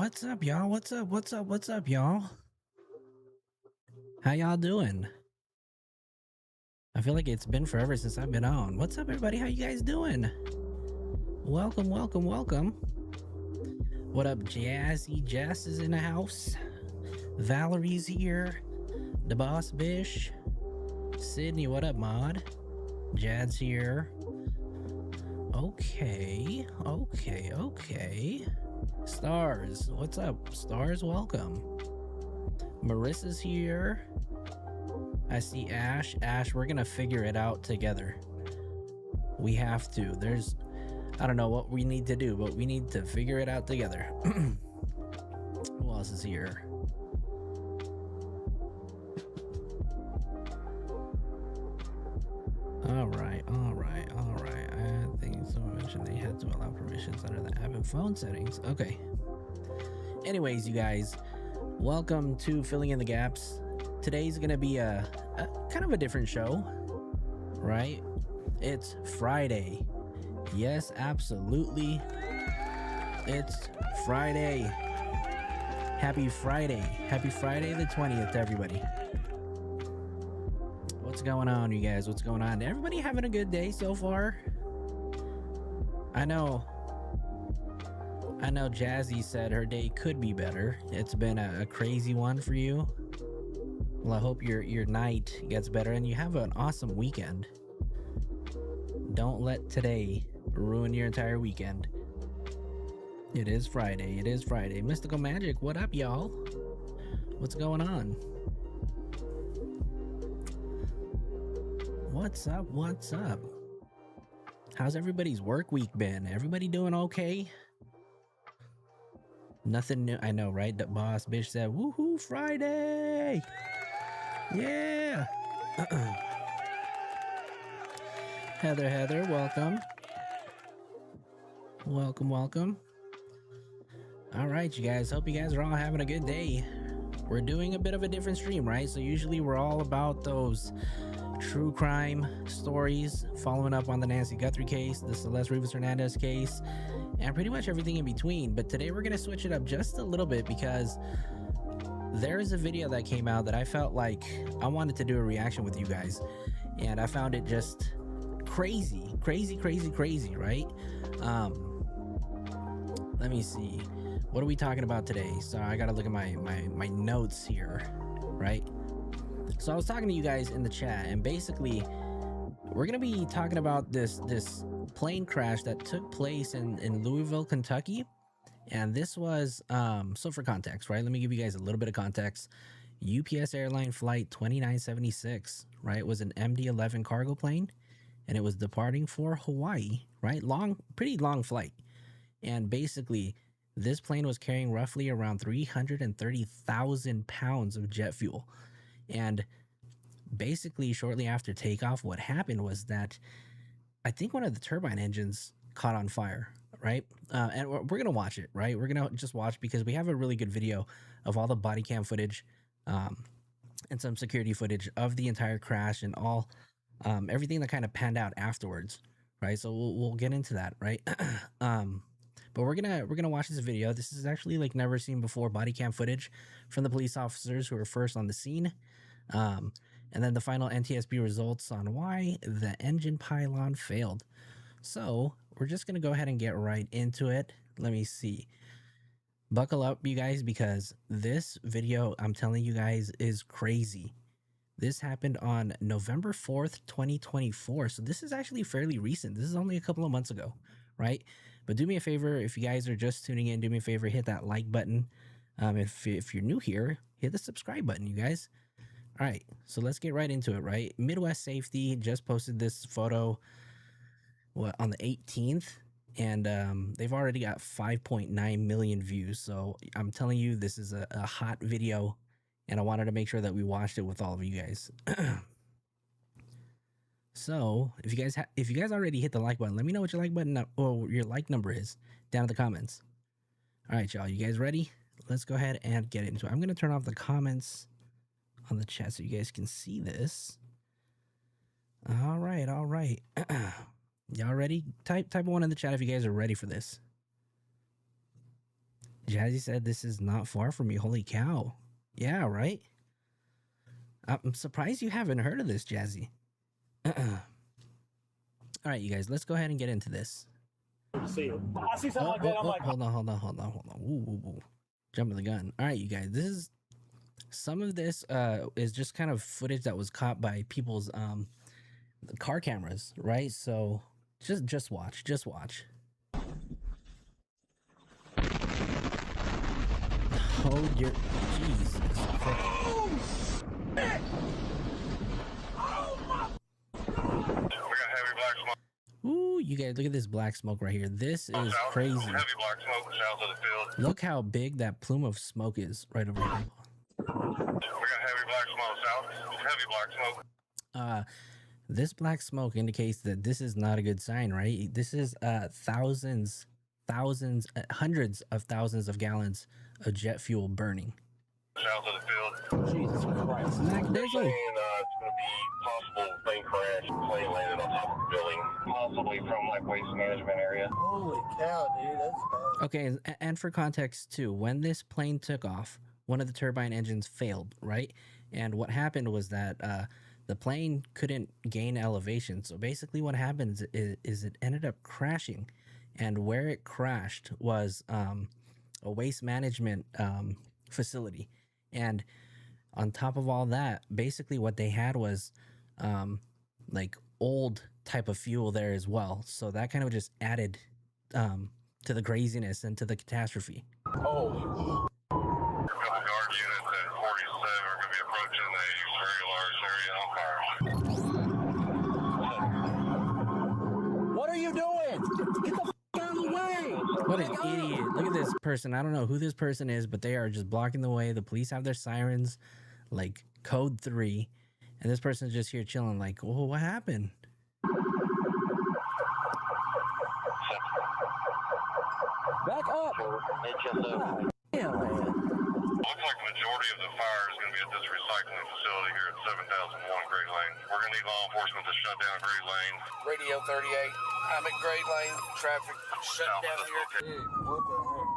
What's up, y'all? What's up? What's up? What's up, y'all? How y'all doing? I feel like it's been forever since I've been on. What's up, everybody? How you guys doing? Welcome, welcome, welcome. What up, Jazzy? Jazz is in the house. Valerie's here. The Boss Bish. Sydney, what up, mod? Jad's here. Okay, okay, okay. Stars, what's up? Stars, welcome. Marissa's here. I see Ash. Ash, we're gonna figure it out together. We have to. I don't know what we need to do, but we need to figure it out together. Who else is here? All right. I think someone mentioned they had to allow permissions under the app and phone settings. Okay. Anyways, you guys, welcome to Filling in the Gaps. Today's gonna be a kind of a different show, right? It's Friday. Yes, absolutely. It's Friday. Happy Friday. Happy Friday the 20th, everybody. What's going on, you guys? What's going on? Everybody having a good day so far? I know Jazzy said her day could be better. It's been a crazy one for you. Well, I hope your night gets better and you have an awesome weekend. Don't let today ruin your entire weekend. It is Friday. It is Friday. Mystical Magic, what up, y'all? What's going on? What's up? What's up? How's everybody's work week been? Everybody doing okay? Nothing new. I know, right? The Boss Bitch said, woohoo, Friday! Yeah! Heather, welcome. Welcome. All right, you guys. Hope you guys are all having a good day. We're doing a bit of a different stream, right? So usually we're all about those true crime stories, following up on the Nancy Guthrie case, the Celeste Rivas Hernandez case, and pretty much everything in between. But today we're going to switch it up just a little bit because there's a video that came out that I felt like I wanted to do a reaction with you guys, and I found it just crazy, right? Let me see, what are we talking about today? So I gotta look at my notes here, right? So I was talking to you guys in the chat, and basically we're gonna be talking about this plane crash that took place in Louisville, Kentucky. And this was so for context, right? Let me give you guys a little bit of context. UPS Airlines Flight 2976, right? It was an MD-11 cargo plane, and it was departing for Hawaii, right? Pretty long flight. And basically, this plane was carrying roughly around 330,000 pounds of jet fuel. And basically, shortly after takeoff, what happened was that I think one of the turbine engines caught on fire, right? And we're going to watch it, right? We're going to just watch because we have a really good video of all the body cam footage and some security footage of the entire crash and all everything that kind of panned out afterwards, right? So we'll get into that, right? But we're gonna watch this video. This is actually like never seen before body cam footage from the police officers who were first on the scene, and then the final NTSB results on why the engine pylon failed. So we're just gonna go ahead and get right into it. Let me see. Buckle up, you guys, because this video, I'm telling you guys, is crazy. This happened on November 4th, 2024. So this is actually fairly recent. This is only a couple of months ago, right? But do me a favor, if you guys are just tuning in, do me a favor, hit that like button. If you're new here, hit the subscribe button, you guys. All right, so let's get right into it, right? Midwest Safety just posted this photo on the 18th, and they've already got 5.9 million views. So I'm telling you, this is a hot video, and I wanted to make sure that we watched it with all of you guys. So if you guys already hit the like button, let me know what your like button or your like number is down in the comments. All right, y'all, you guys ready? Let's go ahead and get into it. I'm gonna turn off the comments on the chat so you guys can see this. All right. Y'all ready? Type one in the chat if you guys are ready for this. Jazzy said this is not far from me. Holy cow. Yeah, right? I'm surprised you haven't heard of this, Jazzy. All right, you guys, let's go ahead and get into this. See it. I see something like that. I'm like, hold on. Ooh. Jumping the gun. All right, you guys, this is some of this is just kind of footage that was caught by people's car cameras, right? So just watch. Hold your Jesus. Ooh, you guys, look at this black smoke right here. This is crazy. Heavy black smoke south of the field. Look how big that plume of smoke is right over here. We got heavy black smoke south. Heavy black smoke. This black smoke indicates that this is not a good sign, right? This is thousands, hundreds of thousands of gallons of jet fuel burning. South of the field. Jesus Christ. Smack They're dizzle. saying it's going to be possible plane crash. Plane landed on top of the building. Possibly from like waste management area. Holy cow, dude, that's bad. Okay, and for context too, when this plane took off, one of the turbine engines failed, right? And what happened was that the plane couldn't gain elevation. So basically what happens is it ended up crashing. And where it crashed was a waste management facility. And on top of all that, basically what they had was like old type of fuel there as well. So that kind of just added to the craziness and to the catastrophe. Oh. A couple guard units at 47 are going to be approaching a very large area on fire. What are you doing? Get the f out of the way! What an idiot. Look at this person. I don't know who this person is, but they are just blocking the way. The police have their sirens, like code 3. And this person's just here chilling like, oh, what happened? Back up! Yeah, man. Looks like the majority of the fire is going to be at this recycling facility here at 7001 Great Lane. We're going to need law enforcement to shut down Great Lane. Radio 38. I'm at Great Lane. Traffic shut down here. Dude, what the heck?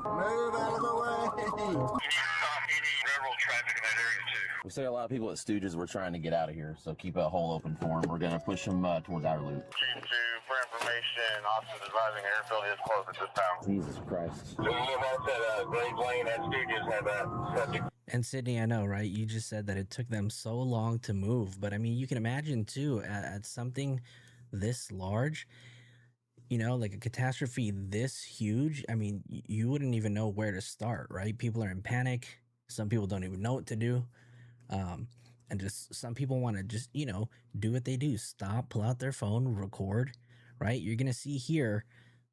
Move out of the way. You need to stop any railroad traffic in that area too. We say a lot of people at Stooges were trying to get out of here, so keep a hole open for them. We're going to push them towards outer loop. Chief 2, for information, officers advising airfield is closed at this time. Jesus Christ. We have said Great Lane at Stooges had that subject. And Sydney, I know, right? You just said that it took them so long to move. But I mean, you can imagine too, at something this large, you know, like a catastrophe this huge. I mean, you wouldn't even know where to start, right? People are in panic. Some people don't even know what to do. And just some people want to just, you know, do what they do. Stop, pull out their phone, record, right? You're going to see here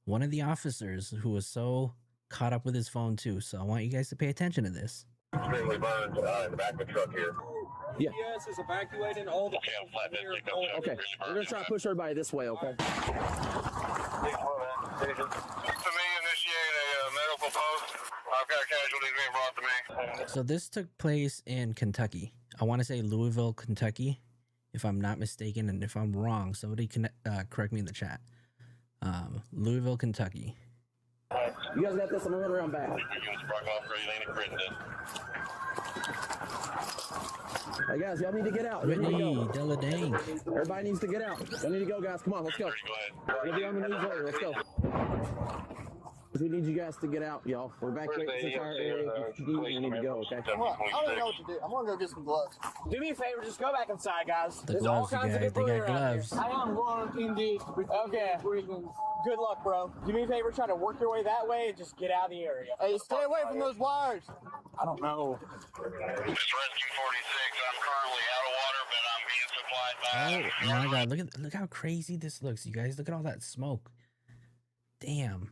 one of the officers who was so caught up with his phone too. So I want you guys to pay attention to this. Extremely burned in the back of the truck here. Yeah. UPS is evacuating all the Okay, we're going to try to push everybody this way, okay? To me, initiate a medical post. I've got casualties being brought to me. So this took place in Kentucky. I want to say Louisville, Kentucky, if I'm not mistaken. And if I'm wrong, somebody can correct me in the chat. Louisville, Kentucky. You guys got this? I'm going to run around back. Units broke off Great Lane and Crittenden. Hey, guys, y'all need to get out. Y'all need to Whitney, go. Della Dang. Everybody needs to get out. Y'all need to go, guys. Come on, let's go. Go ahead. We'll be on the news later. Let's go. We need you guys to get out, y'all. We're evacuating this entire area. If you need to go, okay? I don't know what to do. I'm gonna go get some gloves. Do me a favor, just go back inside, guys. The There's all gloves, you kinds of guys. They debris got around gloves. here. I am going indeed. Okay. Good luck, bro. Do me a favor, try to work your way that way and just get out of the area. Hey, stay away from those wires. I don't know. It's Rescue 46. I'm currently out of water, but I'm being supplied by... Oh my God! Look how crazy this looks, you guys. Look at all that smoke. Damn,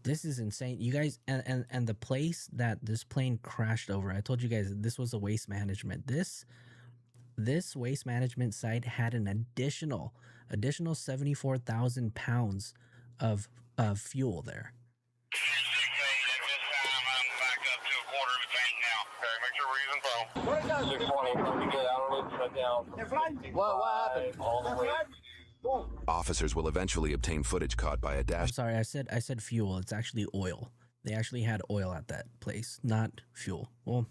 this is insane, you guys. And the place that this plane crashed over, I told you guys this was a waste management. This waste management site had an additional 74,000 pounds of fuel there. 6-8 at this time. I'm back up to a quarter of a tank now. Okay, make sure we're using phone. 620, let me get out of it, shut down. What happened? All the way. Officers will eventually obtain footage caught by a I'm dash sorry, I said fuel. It's actually oil. They actually had oil at that place, not fuel. Well,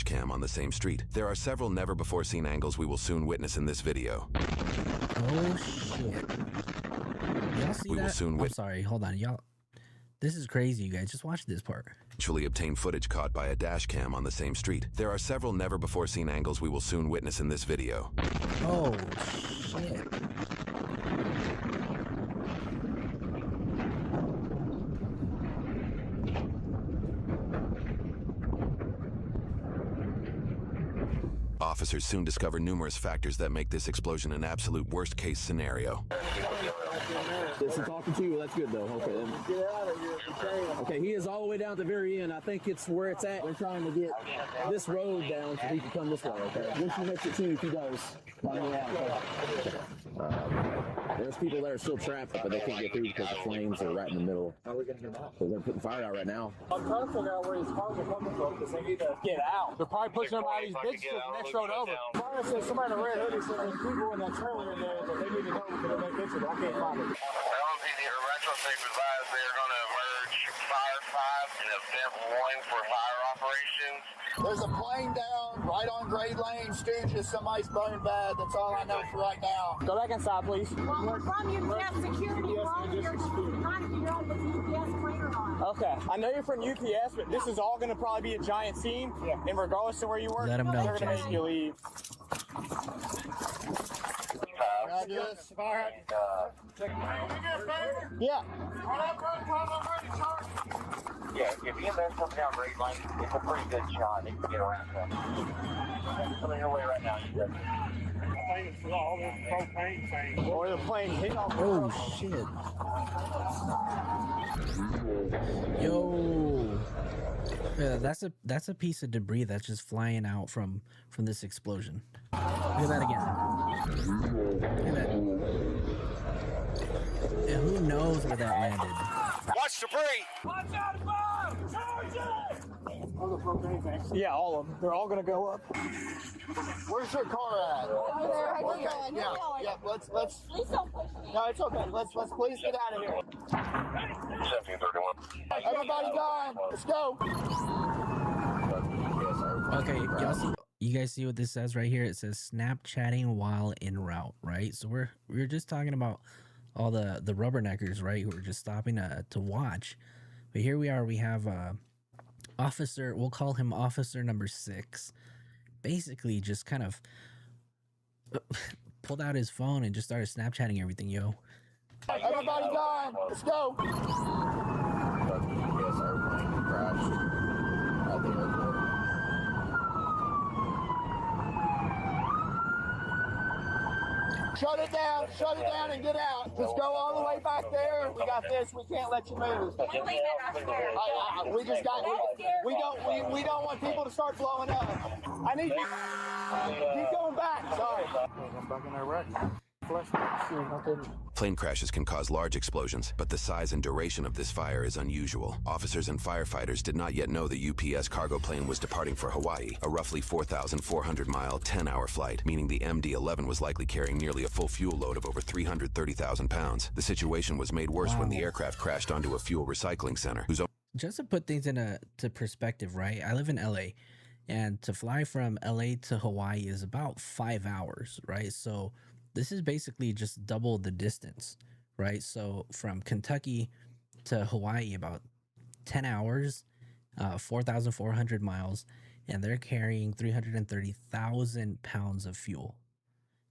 cam on the same street. There are several never-before-seen angles we will soon witness in this video. oh shit. Y'all see We will that? soon I'm sorry, hold on, y'all. This is crazy, you guys. Just watch this part. Eventually obtain footage caught by a dash cam on the same street. There are several never-before-seen angles we will soon witness in this video. Oh shit. Officers soon discover numerous factors that make this explosion an absolute worst-case scenario. Is he talking to you? That's good though. Okay. Then. Get out of here. Okay, he is all the way down at the very end. I think it's where it's at. They're trying to get this road down so he can come this way. Okay. Once you makes it too, if he does. There's people that are still trapped, but they can't get through because the flames are right in the middle. How are we gonna get out? So they're putting fire out right now. I'm trying to figure out where these cars are coming from because they need to get out. They're probably pushing them out of these bitches to the next road over. Fire says somebody in a red hoodie said there's people in that trailer in there, but they need to know because they're making pictures. I can't find it. Advised they are going to emerge Fire 5 and Event 1 for fire operations. There's a plane down right on Great Lane, Stooges. Somebody's burned bad. That's all I know for right now. Go back inside, please. Well, we're from UPS security. We're on here trying to figure out if it's UPS plane or not. Okay. I know you're from UPS, but this is all going to probably be a giant scene. Yeah. And regardless of where you work, Let 'em know, they're going to make Jesse. you leave. Yeah. Yeah, if EMS comes down Great Lane, it's a pretty good shot. They can get around them. Coming your way right now. Or the plane hit off. Oh shit. Yo. Yeah, that's a piece of debris that's just flying out from this explosion. Look at that again. Look at that. And who knows where that landed? Watch debris! Watch out, above! Yeah, all of them. They're all going to go up. Where's your car at? Okay, yeah. Let's. Please don't push me. No, it's okay. Let's please get out of here. 1731. Everybody gone. Let's go. Okay, you guys see what this says right here? It says Snapchatting while en route, right? So we're just talking about all the rubberneckers, right? Who are just stopping to watch. But here we are. We have officer. We'll call him Officer Number 6. Basically, just kind of pulled out his phone and just started Snapchatting everything, yo. Everybody gone. Let's go. Shut it down and get out. Just go all the way back there. We got this. We can't let you move. We're leaving. I'm scared. We don't want people to start blowing up. I need you. Keep going back. Sorry. Plane crashes can cause large explosions, but the size and duration of this fire is unusual. Officers and firefighters did not yet know the UPS cargo plane was departing for Hawaii, a roughly 4,400-mile, 10-hour flight, meaning the MD-11 was likely carrying nearly a full fuel load of over 330,000 pounds. The situation was made worse when the aircraft crashed onto a fuel recycling center, whose Just to put things into perspective, right? I live in LA, and to fly from LA to Hawaii is about 5 hours, right? So this is basically just double the distance, right? So from Kentucky to Hawaii, about 10 hours, 4,400 miles, and they're carrying 330,000 pounds of fuel.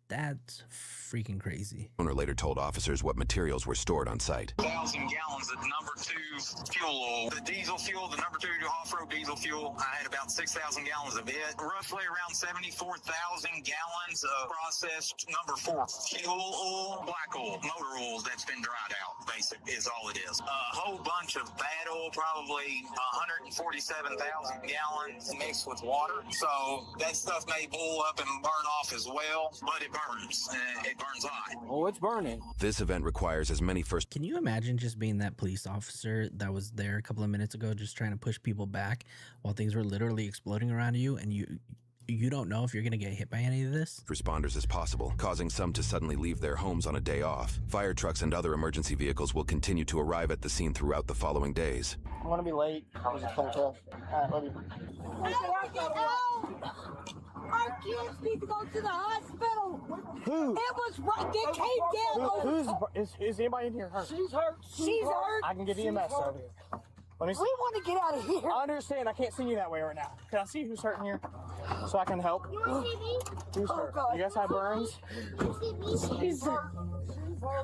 That's freaking crazy. owner later told officers what materials were stored on site. 1,000 gallons of number 2 fuel oil. The diesel fuel, the number 2 off-road diesel fuel, I had about 6,000 gallons of it. Roughly around 74,000 gallons of processed number 4 fuel oil, black oil, motor oil that's been dried out, basic is all it is. A whole bunch of bad oil, probably 147,000 gallons mixed with water. So that stuff may blow up and burn off as well, but it burns. It burns hot. Oh, it's burning. This event requires as many first Can you imagine just being that police officer that was there a couple of minutes ago just trying to push people back while things were literally exploding around you, and you don't know if you're gonna get hit by any of this. Responders as possible, causing some to suddenly leave their homes on a day off. Fire trucks and other emergency vehicles will continue to arrive at the scene throughout the following days. I'm gonna be late. I was just told to. Alright, love you. Our kids need to go to the hospital. Who? It was right. They came down. Is anybody in here hurt? She's hurt. She's hurt. I can get EMS over here. Let me see. We want to get out of here. I understand. I can't see you that way right now. Can I see who's hurting here so I can help? You want to see me? Who's hurt? You guys have burns? You see me? She's hurt.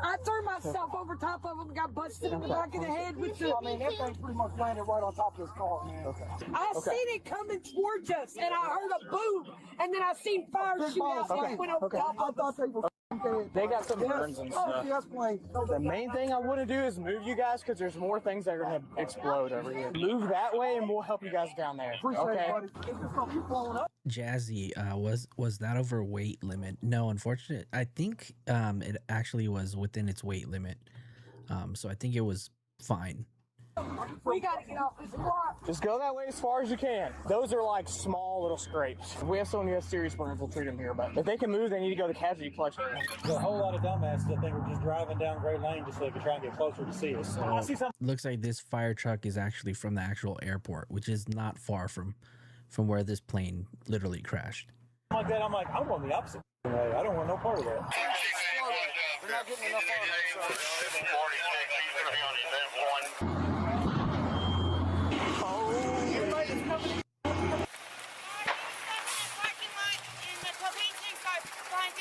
I threw myself over top of him and got busted in the back of the head with the... I mean, that thing pretty much landed right on top of this car, man. Okay. I seen it coming towards us, and I heard a boom, and then I seen fire shoot out, so I went over top of us. They got some burns and stuff. The main thing I want to do is move you guys because there's more things that are going to explode over here. Move that way and we'll help you guys down there. Okay? Jazzy, was that over weight limit? No, unfortunately, I think it actually was within its weight limit. So I think it was fine. We gotta get off this block. Just go that way as far as you can. Those are like small little scrapes. If we have someone who has serious burns, we'll treat them here. But if they can move, they need to go to casualty collection. There's a whole lot of dumbasses that think we're just driving down Great Lane just so they can try and get closer to see us. I see something Looks like this fire truck is actually from the actual airport, which is not far from where this plane literally crashed. like that. I'm like, I'm going the opposite way. I don't want no part of that. We're not getting enough on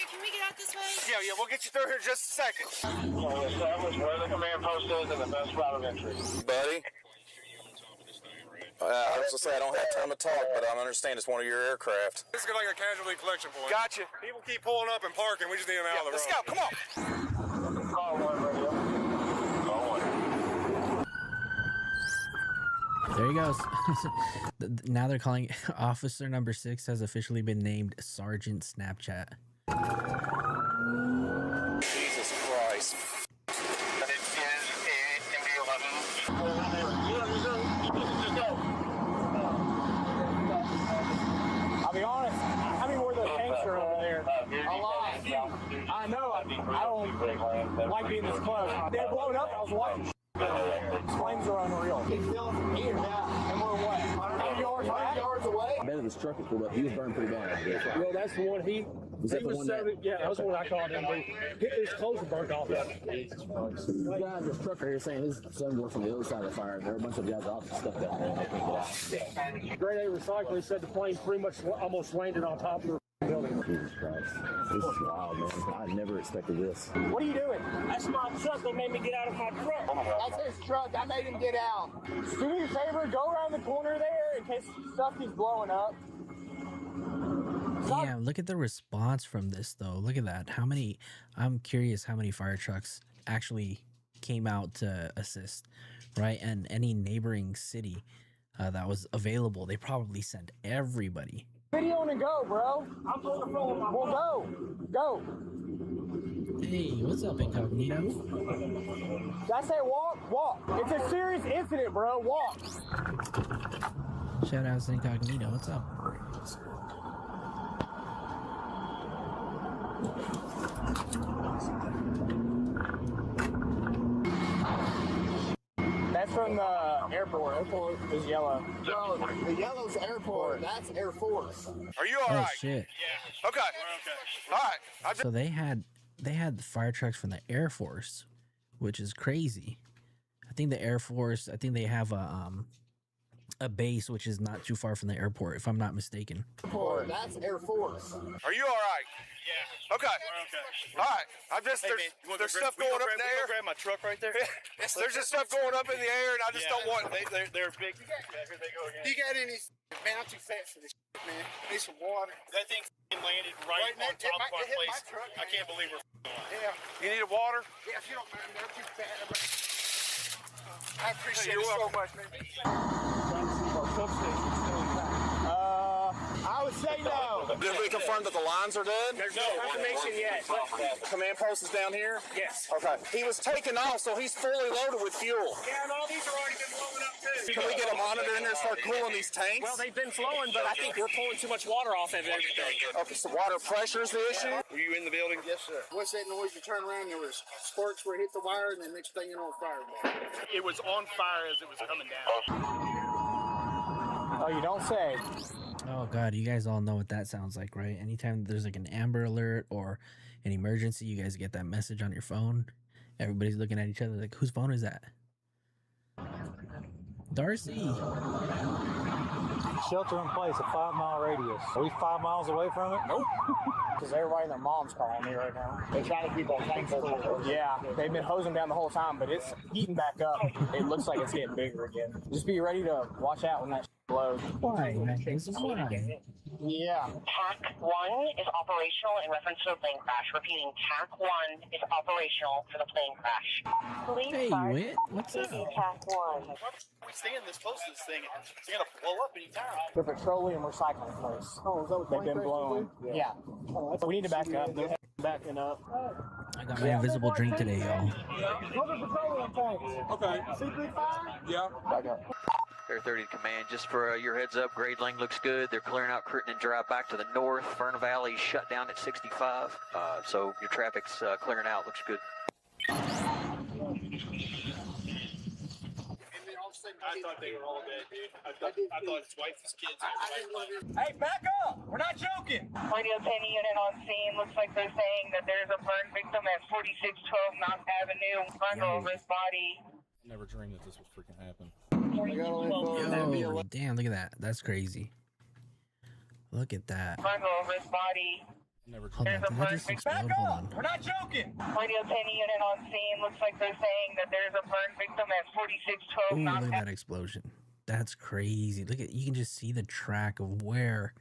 Can we get out this way? Yeah, we'll get you through here in just a second. So establish where the command post is and the best route of entry. Buddy? I was going to say, I don't have time to talk, but I understand it's one of your aircraft. This is like a casualty collection point. Gotcha. People keep pulling up and parking. We just need them out of the road. Let's go. Come on. Call one, radio. Call one. There he goes. Now they're calling officer number 6 has officially been named Sergeant Snapchat. Jesus Christ. It is MD-11. I'll be honest, how many more of those tanks are over there? A lot. I know. I don't like being this close. They're blowing up. I was watching. Flames are unreal. It's still from here now, and we're what? 100 yards away? I bet if this truck was pulled up, he was burned pretty bad. Well, that's the one he Was that the one that? Yeah, that was the one I called him. His clothes were burnt off. The guy in this truck right here saying his son worked from the other side of the fire. There were a bunch of guys off and stuff down there and they can't get out. Grade A Recycling said the plane pretty much almost landed on top of the building. Jesus Christ. This is wild, man. I never expected this. What are you doing? That's my truck that made me get out of my truck. That's his truck. I made him get out. Do me a favor, go around the corner there in case stuff keeps blowing up. Damn, look at the response from this though. Look at that. How many, I'm curious how many fire trucks actually came out to assist, right? And any neighboring city that was available, they probably sent everybody. Video and go, bro. I'm pulling the phone. Well, go. Go. Hey, what's up, Incognito? Did I say walk? Walk. It's a serious incident, bro. Walk. Shout out to Incognito. What's up? That's from the airport. Airport is yellow. No, the yellow's airport. That's Air Force. Are you all Oh right? shit. Yeah. Okay. All right. So they had the fire trucks from the Air Force, which is crazy. I think the Air Force, I think they have a base which is not too far from the airport, if I'm not mistaken. Airport. That's Air Force. Are you all right? Yeah. Okay. All right. I'm just there's stuff going up in the air. Grab my truck right there. There's just stuff going up in the air, and I just don't want. They're big. Here they go again. You got any? Man, I'm too fat for this shit, man. I need some water. That thing landed right on top of our place. I can't believe we're on. Yeah. You need a water? Yeah, if you don't mind, man, I'm too fat. I appreciate it so much, man. I would say no. Did we confirm that the lines are dead? There's no confirmation yet. Command post is down here? Yes. Okay. He was taken off, so he's fully loaded with fuel. Yeah, and all these are already been blown up. Can we get a monitor in there and start cooling these tanks? Well, they've been flowing, but I think we're pulling too much water off of everything. Okay, so water pressure is the issue? Were you in the building? Yes, sir. What's that noise? You turn around, there was sparks where it hit the wire, and then next thing you know, fire. It was on fire as it was coming down. Oh, you don't say. Oh god, you guys all know what that sounds like, right? Anytime there's like an Amber Alert or an emergency, you guys get that message on your phone. Everybody's looking at each other like, whose phone is that? Darcy. Shelter in place, a 5-mile radius. Are we 5 miles away from it? Nope. Because everybody and their mom's calling me right now. They're trying to keep our tanks full. Yeah, they've been hosing down the whole time, but it's heating back up. It looks like it's getting bigger again. Just be ready to watch out when that blows. Why? Why? Yeah. TAC 1 is operational in reference to a plane crash. Repeating, TAC 1 is operational for the plane crash. Police Hey, Wit, what's up? TAC 1. We stand this close to this thing, it's gonna blow up anytime. The petroleum recycling place. Oh, is that what They've been blowing. Yeah. We need to back up. They're backing up. I got my invisible drink today, y'all. Petroleum tanks. Okay. C3 fire? Yeah. Back up. Air 30 to command, just for your heads up, Grade Lane looks good. They're clearing out Crittenden Drive back to the north. Fern Valley shut down at 65. So your traffic's clearing out. Looks good. I thought they were all dead, dude. I thought his wife, his kids. Hey, back up! We're not joking! Radio 10 unit on scene. Looks like they're saying that there's a burn victim at 4612 Mount Avenue. Bundle over his body. Never dreamed that this would freaking happen. Yo, damn, look at that. That's crazy. Look at that. Bundle over his body. Hold on, did that just explode? Hold on. We're not joking! Radio 10 unit on scene. Looks like they're saying that there's a burn victim at 4612 Ooh, Mount look at that explosion. That's crazy. Look at, you can just see the track of where,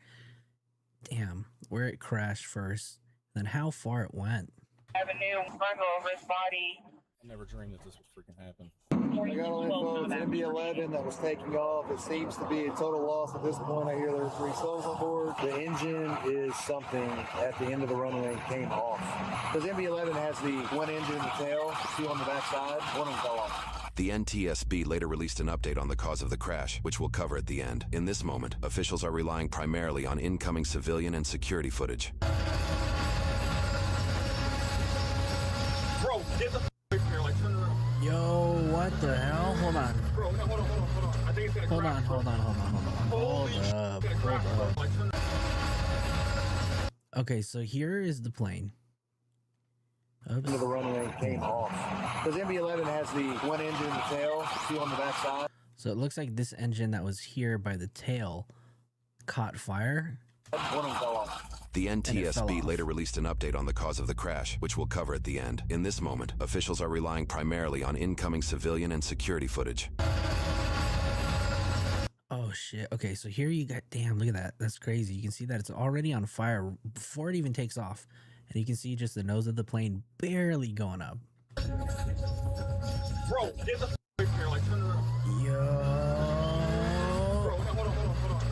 damn, where it crashed first, then how far it went. Avenue. Bundle over his body. Never dreamed that this would freaking happen. I got all info. It's MD-11 that was taking off. It seems to be a total loss at this point. I hear there are 3 souls on board. The engine is something at the end of the runway came off. Because MD-11 has the one engine in the tail, 2 on the backside. One of them fell off. The NTSB later released an update on the cause of the crash, which we'll cover at the end. In this moment, officials are relying primarily on incoming civilian and security footage. Bro, get the away from here, like turn around. Yo, what the hell? Hold on. Bro, no, hold on. I think it's gonna Hold crash, on, hold on, hold on, hold on. Hold up, hold up. Like, turn Okay, so here is the plane. Oops. End of the runway came off. Because MD-11 has the one engine in the tail, 2 on the backside. So it looks like this engine that was here by the tail caught fire. One of them fell off. The NTSB later released an update on the cause of the crash, which we'll cover at the end. In this moment, officials are relying primarily on incoming civilian and security footage. Oh shit. Okay, so here you got, damn, look at that. That's crazy. You can see that it's already on fire before it even takes off. And you can see just the nose of the plane barely going up. Bro, get the away from here, like turn around. Yo. Bro, no, hold on.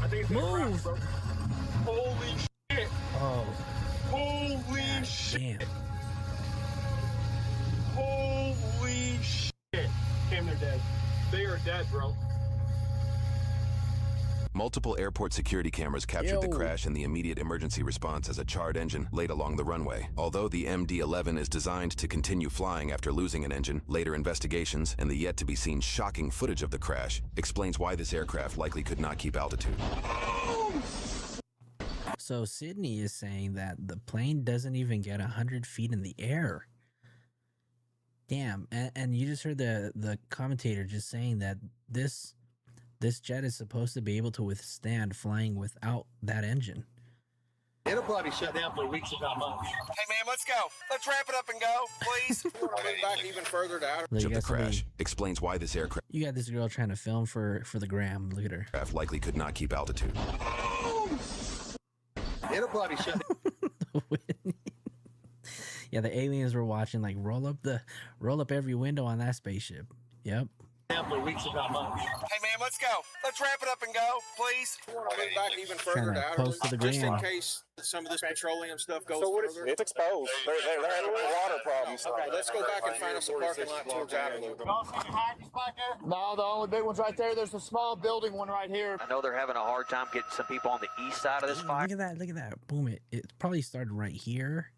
I think it's gonna crash, bro. Holy shit. Oh. Holy shit. Damn. Holy shit. Damn, they're dead. They are dead, bro. Multiple airport security cameras captured the crash and the immediate emergency response as a charred engine laid along the runway. Although the MD-11 is designed to continue flying after losing an engine, later investigations and the yet-to-be-seen shocking footage of the crash explains why this aircraft likely could not keep altitude. So Sydney is saying that the plane doesn't even get 100 feet in the air. Damn, and you just heard the commentator just saying that this jet is supposed to be able to withstand flying without that engine. It'll probably shut down for weeks if not months. Hey, man, let's go. Let's wrap it up and go, please. We're going to move back even further to outer. Look, Of the crash explains why this aircraft You got this girl trying to film for the gram. Look at her. likely could not keep altitude. It'll probably shut down. Yeah, the aliens were watching, like roll up every window on that spaceship. Yep. For weeks, if not months. Hey man, let's go. Let's wrap it up and go, please. We want to move back even Trying further to to close to the just in ground. case some of this petroleum stuff goes So what is further. it's exposed? They're having water problems. Okay, let's go back and find us a parking lot towards Outerloop. No, the only big one's right there. There's a small building one right here. I know they're having a hard time getting some people on the east side of this fire. Look at that! Look at that! Boom! It probably started right here.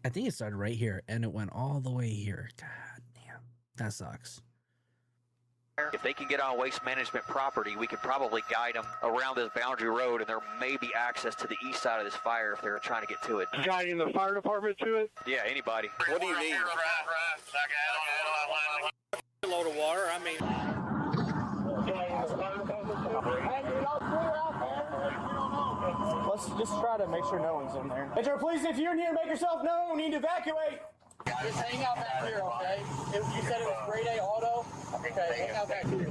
I think it started right here, and it went all the way here. God damn, that sucks. If they can get on waste management property, we could probably guide them around this boundary road, and there may be access to the east side of this fire if they're trying to get to it. Guiding the fire department to it? Yeah, anybody. What do you need? A load of water. I mean, Let's just try to make sure no one's in there. Enter, please, if you're in here, make yourself known. Need to evacuate. Just hang out back here, okay? You said it was grade A auto? Okay, hang out back here.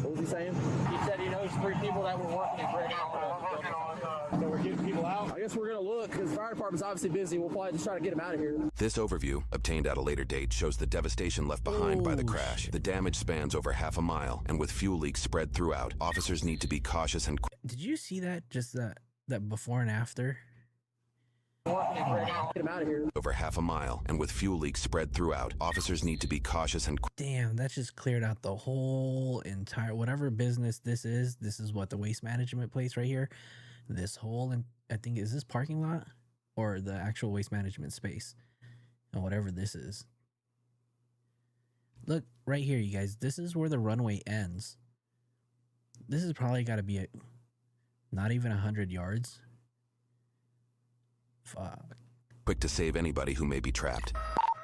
What was he saying? He said he knows 3 people that were working in grade A auto. So we're getting people out. I guess we're going to look, because the fire department's obviously busy. We'll probably just try to get him out of here. This overview, obtained at a later date, shows the devastation left behind by the crash. The damage spans over half a mile, and with fuel leaks spread throughout, officers need to be cautious and... Did you see that? Just that before and after? Get him out of here. Over half a mile, and with fuel leaks spread throughout, officers need to be cautious and... Damn, that just cleared out the whole entire whatever business this is. This is what the waste management place right here. This whole, and I think, is this parking lot or the actual waste management space? And whatever this is. Look right here, you guys. This is where the runway ends. This has probably got to be not even 100 yards. Fuck. Quick to save anybody who may be trapped.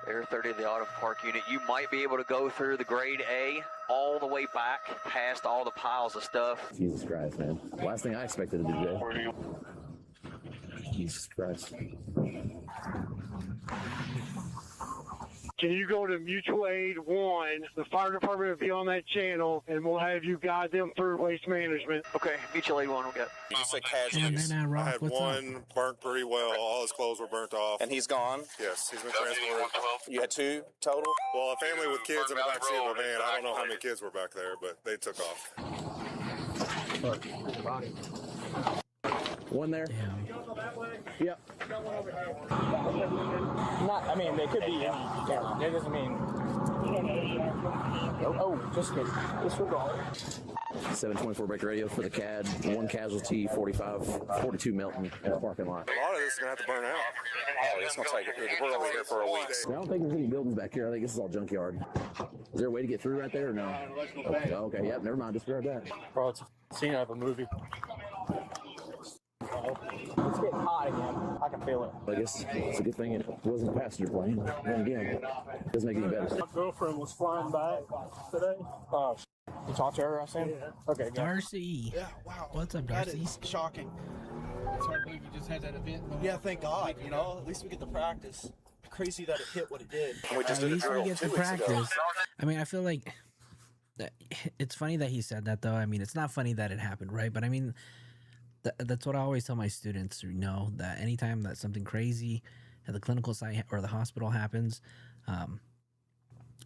Air 30 of the Autumn Park Unit, you might be able to go through the grade A all the way back past all the piles of stuff. Jesus Christ, man. Last thing I expected to do today. Jesus Christ. Can you go to Mutual Aid 1? The fire department will be on that channel, and we'll have you guide them through waste management. Okay, Mutual Aid 1, we got. You just say Damn, casualties. they're not I rough. had What's one up? burnt pretty well. All his clothes were burnt off. And he's gone? Yes, he's been transported. You had 2 total? Well, a family with kids in the back seat of a van. I don't know how many kids were back there, but they took off. One there. Damn. Yep. Not, I mean, they could be. Yeah, that doesn't mean. Just disregard. 724 break radio for the CAD. 1 casualty, 42 melting in the parking lot. A lot of this is going to have to burn out. Oh, it's going to take it. We're only here for a week. I don't think there's any buildings back here. I think this is all junkyard. Is there a way to get through right there or no? Okay, yep, never mind. Disregard that. Bro, it's a scene out of a movie. It's getting hot again. I can feel it. I guess it's a good thing it wasn't a passenger plane. Then again, it doesn't make it any better. My girlfriend was flying back today. Oh, you talked to her, I assume? Yeah. Okay, good. Darcy. Yeah, wow. What's up, That Darcy? is shocking. It's hard to believe you just had that event. Yeah, thank God. You know, at least we get to practice. Crazy that it hit what it did. And we just At did a least we drill get 2 to weeks ago. practice. I mean, I feel like it's funny that he said that, though. I mean, it's not funny that it happened, right? But I mean, that's what I always tell my students, you know, that anytime that something crazy at the clinical site or the hospital happens,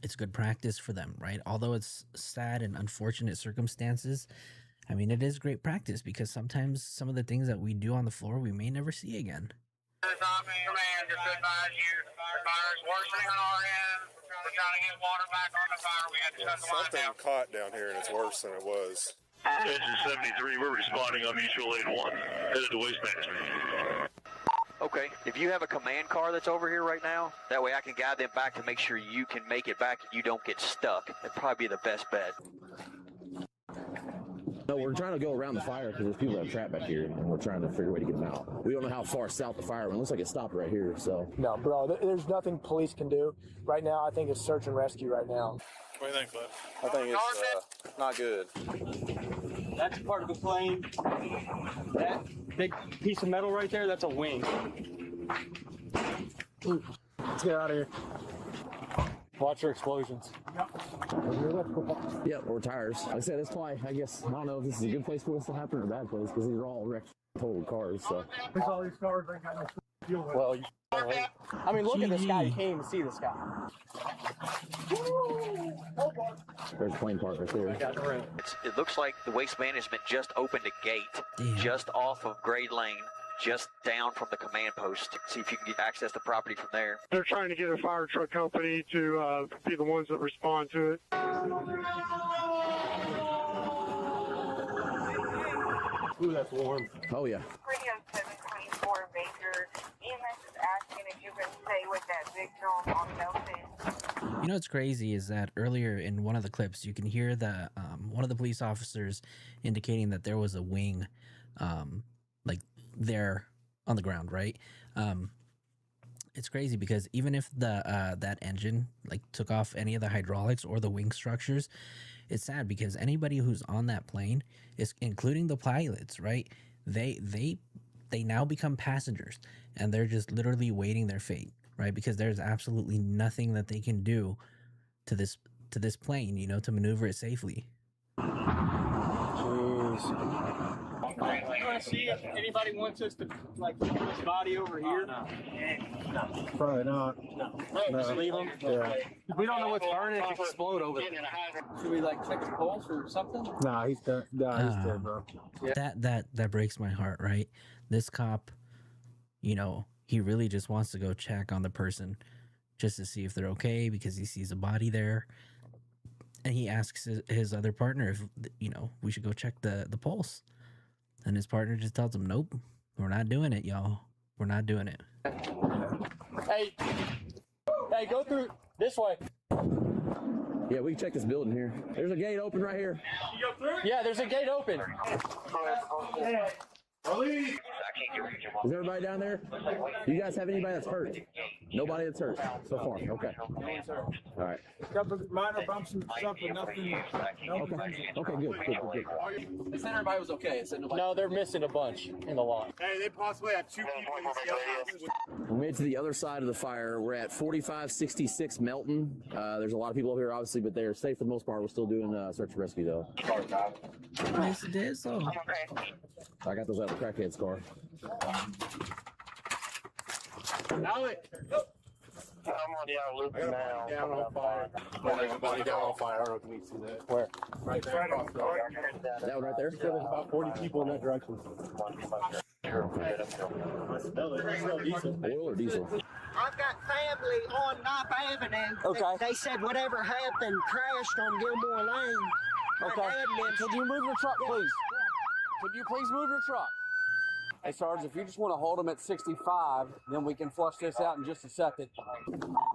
it's good practice for them, right? Although it's sad and unfortunate circumstances, I mean, it is great practice because sometimes some of the things that we do on the floor, we may never see again. Command, just to advise you, the fire is worsening on our end. We're trying to get water back on the fire. We had to shut the line Something down. caught down here, and it's worse than it was. Engine 73, we're responding on Mutual Aid 1, headed to waste management. Okay, if you have a command car that's over here right now, that way I can guide them back to make sure you can make it back and you don't get stuck. That'd probably be the best bet. No, we're trying to go around the fire because there's people that are trapped back here, and we're trying to figure a way to get them out. We don't know how far south the fire went. It looks like it stopped right here, so. No, bro, there's nothing police can do. Right now, I think it's search and rescue right now. What do you think, Cliff? I think it's not good. That's part of the plane. That big piece of metal right there, that's a wing. Ooh, let's get out of here. Watch your explosions. Yeah, or tires. Like I said, it's probably, I guess, I don't know if this is a good place for us to happen or a bad place because these are all wrecked total cars, so. All these cars, they got Well, I mean, look at this guy. You can't even see this guy. There's a plane park right there. It looks like the Waste Management just opened a gate just off of Grade Lane, just down from the command post. See if you can access the property from there. They're trying to get a fire truck company to be the ones that respond to it. Ooh, that's warm. Oh, yeah. Radio 724 Baker. EMS is asking if you can stay with that victim on Nelson. You know what's crazy is that earlier in one of the clips, you can hear the one of the police officers indicating that there was a wing, like there on the ground, right? It's crazy because even if the that engine like took off any of the hydraulics or the wing structures, it's sad because anybody who's on that plane is, including the pilots, right? They now become passengers and they're just literally waiting their fate, right? Because there's absolutely nothing that they can do to this plane, you know, to maneuver it safely. Jeez. You want to see if anybody wants us to like keep this body over here? No. Probably not. No. Just leave them. Yeah. We don't know what's burning. It could explode over there. Should we like check his pulse or something? Nah, he's done. Nah, he's dead, bro. That breaks my heart, right? This cop, you know, he really just wants to go check on the person just to see if they're okay because he sees a body there. And he asks his other partner if, you know, we should go check the pulse. And his partner just tells him, nope, we're not doing it, y'all. We're not doing it. Hey, go through this way. Yeah, we can check this building here. There's a gate open right here. You go through? Yeah, there's a gate open. Is everybody down there? You guys have anybody that's hurt? Nobody that's hurt so far. Okay. All right. Couple minor bumps and stuff, but nothing. Okay, good. They said everybody was okay. It said nobody. No, they're missing a bunch in the lot. Hey, they possibly have 2 people in the skeletons. We made it to the other side of the fire. We're at 4566 Melton. There's a lot of people over here, obviously, but they are safe for the most part. We're still doing search and rescue, though. Nice dizzle. I got those out of the crackhead's car. Alec! I'm on the loop now. Down on fire. Everybody down on fire. I don't know if you can see that. Where? Right there. That one right there? There's about 40 people in that direction. Oil or diesel? I've got family on Knob Avenue. Okay. They said whatever happened crashed on Gilmore Lane. Okay. Could you move your truck, please? Could you please move your truck? Hey, Sarge, if you just want to hold them at 65, then we can flush this out in just a second.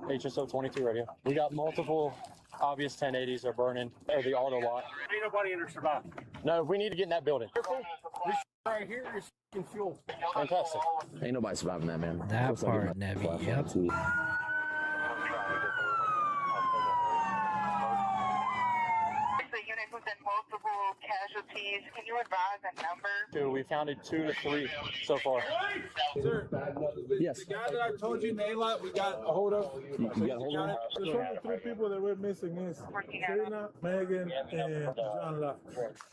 HSO 22 radio. We got multiple obvious 1080s are burning, or the auto lot. Ain't nobody in there surviving. No, we need to get in that building. This right here is fucking fuel. Fantastic. Ain't nobody surviving that, man. That part, Nebby, yep. Multiple casualties. Can you advise a number? We counted 2 to 3 so far. Sir, yes. The guy that I told you, Nayla, we got a hold of. You got a hold of him? There's only 3 people that we're missing. Is Serena, Megan, and John Locke.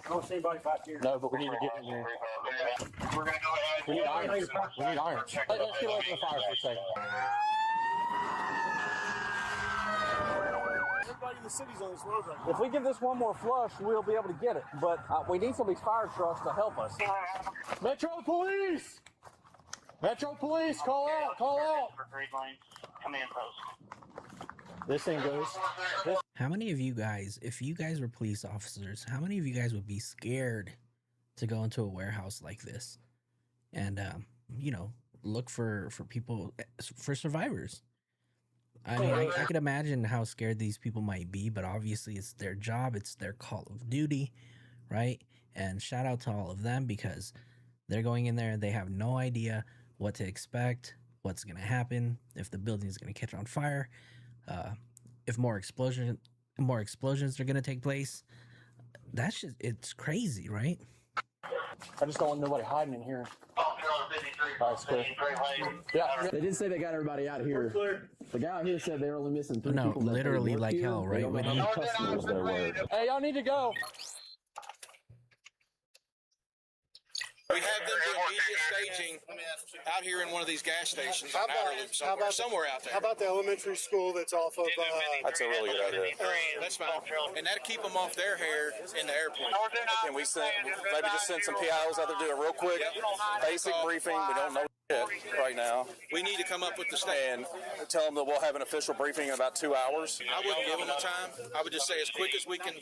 I don't see anybody back here. No, but we need to get in here. We're going to go ahead. We need irons. We need irons. Let's get away from the fire for a second. Everybody in the city's on this road right now. If we give this one more flush, we'll be able to get it. But we need some of these fire trucks to help us. Metro Police! Metro Police, call out, call out! Command post. This thing goes. How many of you guys, if you guys were police officers, how many of you guys would be scared to go into a warehouse like this and, you know, look for people, for survivors? I mean, I could imagine how scared these people might be, but obviously it's their job. It's their call of duty, right? And shout out to all of them because they're going in there and they have no idea what to expect, what's going to happen, if the building is going to catch on fire, if more explosions are going to take place. That's just, it's crazy, right? I just don't want nobody hiding in here. Yeah. They did say they got everybody out here. The guy out here said they're only missing 3 people. No, literally like hell, right? How many customers there were. Hey, y'all need to go. We have them do immediate staging out here in one of these gas stations on outer loop somewhere out there. How about the elementary school that's off of... That's a really good idea. That's fine. And that'll keep them off their hair in the airplane. Can we maybe just send some PIOs out there to do a real quick basic briefing? We don't know shit right now. We need to come up with the stand. And tell them that we'll have an official briefing in about 2 hours. I wouldn't give them a time. I would just say as quick as we can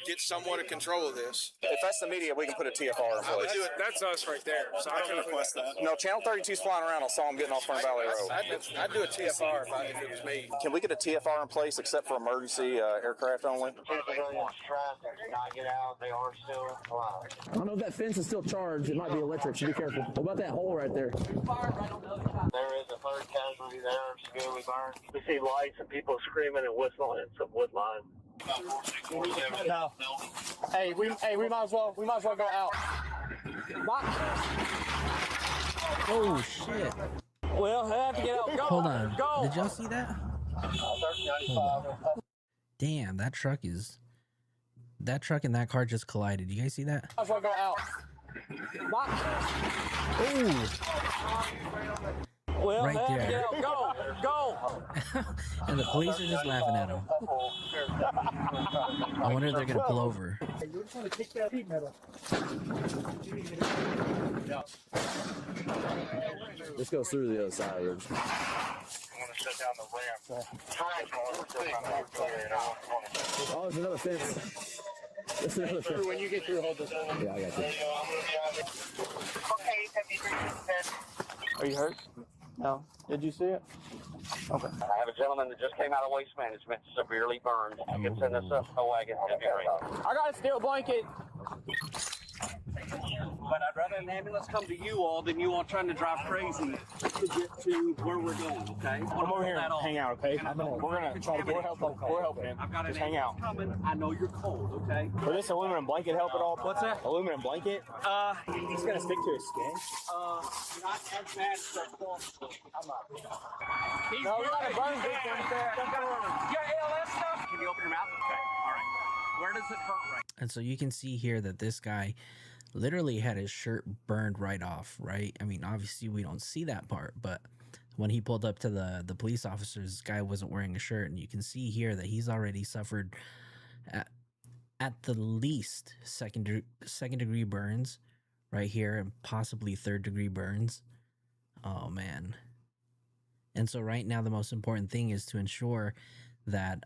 get somewhat of control of this. If that's the media, we can put a TFR in place. That's us right there. So I can request that. No, Channel 32's flying around. I saw them getting off Fern Valley Road. I'd do a TFR if it was me. Can we get a TFR in place except for emergency aircraft only? Not get out. They are still alive. I don't know if that fence is still charged. It might be electric, so be careful. What about that hole right there? There is a third casualty there, severely burned. We see lights and people screaming and whistling and some wood line. No. Hey, we might as well go out. Oh shit. Well, I have to get out. Go. Hold on. Go. Did y'all see that? Hold on. Damn, that truck and that car just collided. You guys see that? Might as well go out. Oh. Well, right there. Go. And the police are just laughing at him. I wonder if they're gonna pull over. This goes through the other side of it. Shut down the ramp. Oh, there's another fence. There's another fence. When you get through, hold this. Yeah, I got you. Are you hurt? No. Did you see it? Okay. I have a gentleman that just came out of waste management, severely burned. I can send this up a wagon. I got a steel blanket. But I'd rather an ambulance come to you all than you all trying to drive crazy to get to where we're going, okay? Come over here and hang out, okay? We're gonna try to we're helping him. I've got just hang out. Coming. I know you're cold, okay? Will this aluminum blanket help at all? What's that? Aluminum blanket? He's gonna stick to his skin. Not as bad as the cloth. I'm not. No, we got a burn victim there. Your ALS stuff? Can you open your mouth? Okay, all right. Where does it hurt right? And so you can see here that this guy literally had his shirt burned right off, right? I mean, obviously we don't see that part, but when he pulled up to the police officers, this guy wasn't wearing a shirt, and you can see here that he's already suffered at the least second degree burns right here, and possibly 3rd degree burns. Oh man. And so right now the most important thing is to ensure that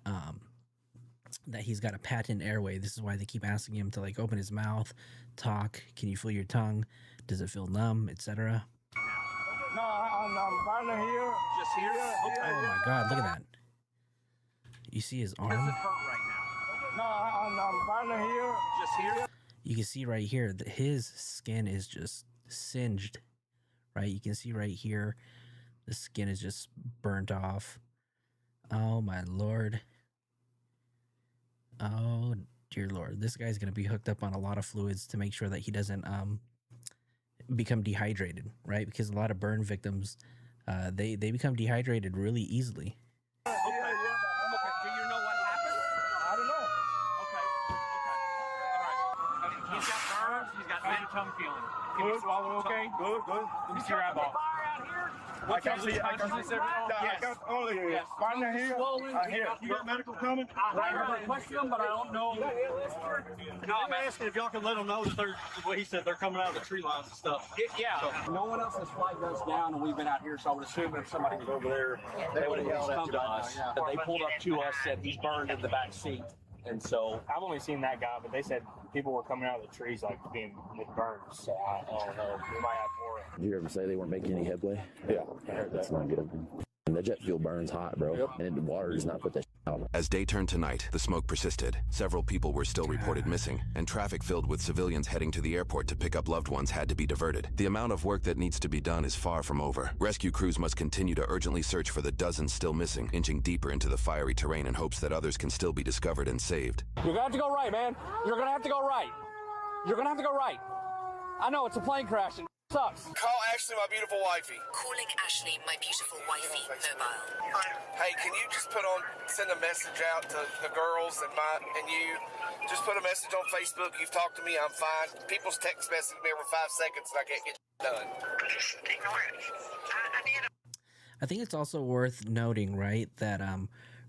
that he's got a patent airway. This is why they keep asking him to like open his mouth, talk. Can you feel your tongue? Does it feel numb, etc.? No, I'm finally here. Just here? Okay. Oh my God, look at that. You see his arm? Does it hurt right now? No, I'm finally here. Just here? You can see right here that his skin is just singed, right? You can see right here, the skin is just burnt off. Oh my Lord. Oh dear Lord. This guy's going to be hooked up on a lot of fluids to make sure that he doesn't become dehydrated, right? Because a lot of burn victims, they become dehydrated really easily. Okay. Do you know what happened? I don't know. Okay. All right. He's got burns. He's got bad tongue feeling. Can Good, swallow okay? Good. Let me see your eyeball. I can see everything. I got all of you. Finally here. Here. You got medical coming? I heard a question, but I don't know. No, I'm asking if y'all can let them know that they're, what he said, they're coming out of the tree lines and stuff. Yeah. So, no one else's flight goes down, and we've been out here, so I would assume if somebody was over there, they would have come to us. They pulled up to us, said he's burned in the back seat. And so I've only seen that guy, but they said people were coming out of the trees like being with burns. So I don't know. We might have more. Did you ever say they weren't making any headway? Yeah, I heard that. That's not good. And the jet fuel burns hot, bro. Yep. And the water does not put that out. As day turned to night, the smoke persisted. Several people were still reported missing, and traffic filled with civilians heading to the airport to pick up loved ones had to be diverted. The amount of work that needs to be done is far from over. Rescue crews must continue to urgently search for the dozens still missing, inching deeper into the fiery terrain in hopes that others can still be discovered and saved. You're gonna have to go right, man. You're gonna have to go right. You're gonna have to go right. I know it's a plane crash, and Sucks. Call Ashley, my beautiful wifey. Calling Ashley, my beautiful wifey, mobile. Hey, can you just send a message out to the girls and you? Just put a message on Facebook. You've talked to me. I'm fine. People's text message me every 5 seconds and I can't get done. Just ignore it. I think it's also worth noting, right, that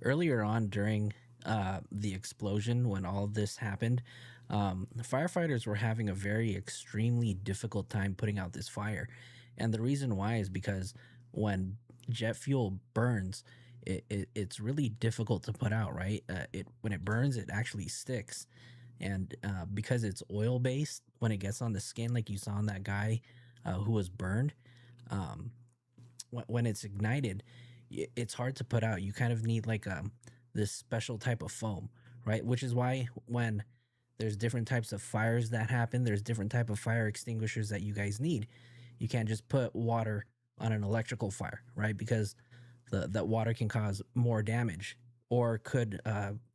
earlier on during the explosion, when all of this happened, firefighters were having a very extremely difficult time putting out this fire. And the reason why is because when jet fuel burns, it's really difficult to put out, right? When it burns, it actually sticks. And because it's oil based, when it gets on the skin, like you saw on that guy who was burned, when it's ignited, it's hard to put out. You kind of need like this special type of foam, right? Which is why when there's different types of fires that happen, there's different type of fire extinguishers that you guys need. You can't just put water on an electrical fire, right? Because that water can cause more damage or could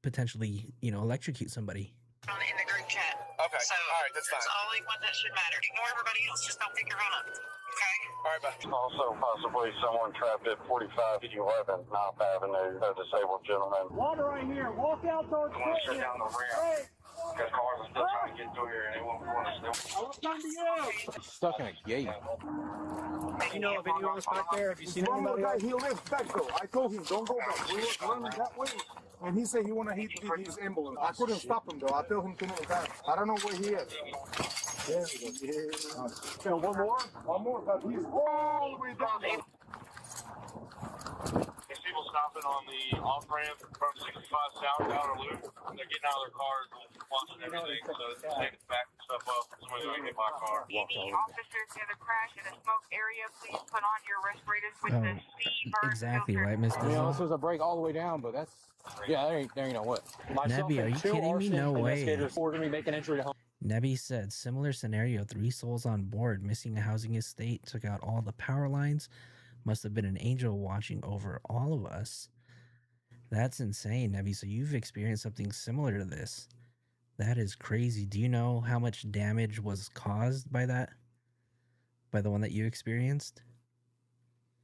potentially, electrocute somebody. In the group chat. Okay. So, all right, that's fine. That's the only one that should matter. Ignore everybody else. Just don't pick your phone up. Okay? All right, bye. Also, possibly someone trapped at 4511 Mount Avenue, a disabled gentleman. Water right here. Walk out towards I want to shut down the ramp. Because cars are still trying to get through here and they won't want to still. I will come to you. Stuck in a gate. You know if anyone's back there? Have you seen anybody? Guy, he lives back though. I told him don't go back. We were running that way, and he said he wanna hit his ambulance. I couldn't stop him though. I told him to move back. I don't know where he is. There we go. Yeah. So one more, but he's all the way down. There's people stopping on the off ramp from 65 southbound or loop. They're getting out of their cars, watching everything, so they're taking back stuff up. Somebody's going to get my car. Any officers in a crash in a smoke area, please put on your respirators with the C-burn Exactly filter. right, Miss I mean, Dizzle. this was a break all the way down, but that's there ain't no what. Nebby, are you kidding me? No way. We're gonna be making entry to home. Nebby said, similar scenario, 3 souls on board, missing a housing estate, took out all the power lines. Must have been an angel watching over all of us. That's insane, Nebby. So you've experienced something similar to this. That is crazy. Do you know how much damage was caused by that? By the one that you experienced?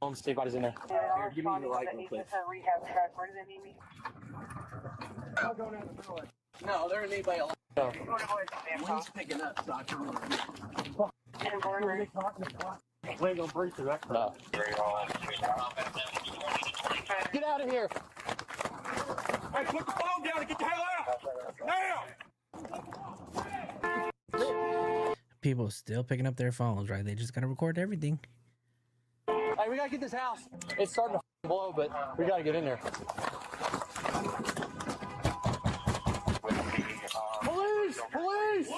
See if anybody's in there. Here, give me the light real quick. Rehab track. Where do they need me? I'll go down the middle. No, there ain't anybody alive. Go to voice. One's picking up, so I can We ain't gonna breathe through that. No. Get out of here. Hey, put the phone down and get the hell out! Now! People still picking up their phones, right? They just gotta record everything. Hey, we gotta get this house. It's starting to blow, but we gotta get in there. Police! Police!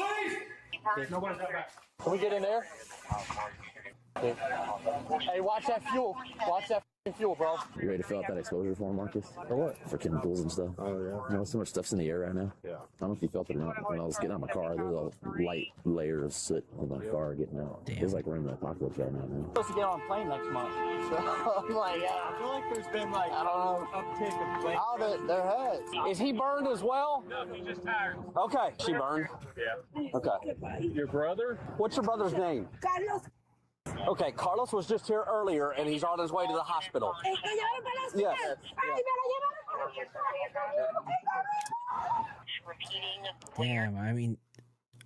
Nobody's got back. Can we get in there? Okay. Hey, watch that fuel. Watch that fuel, bro. You ready to fill out that exposure form, Marcus? For what? For chemicals and stuff. Oh, yeah. You know, so much stuff's in the air right now. Yeah. I don't know if you felt it or not. When I was getting out of my car, there was a light layer of soot on my car getting out. Damn. It was like we're in the apocalypse right now, man. I'm supposed to get on a plane next month. So, I'm like, I feel like there's been like, I don't know, uptick of plane. Oh, there has. Is he burned as well? No, he's just tired. Okay. She burned? Yeah. Okay. Your brother? What's your brother's name? Carlos. Okay, Carlos was just here earlier, and he's on his way to the hospital. Yes. Damn, I mean,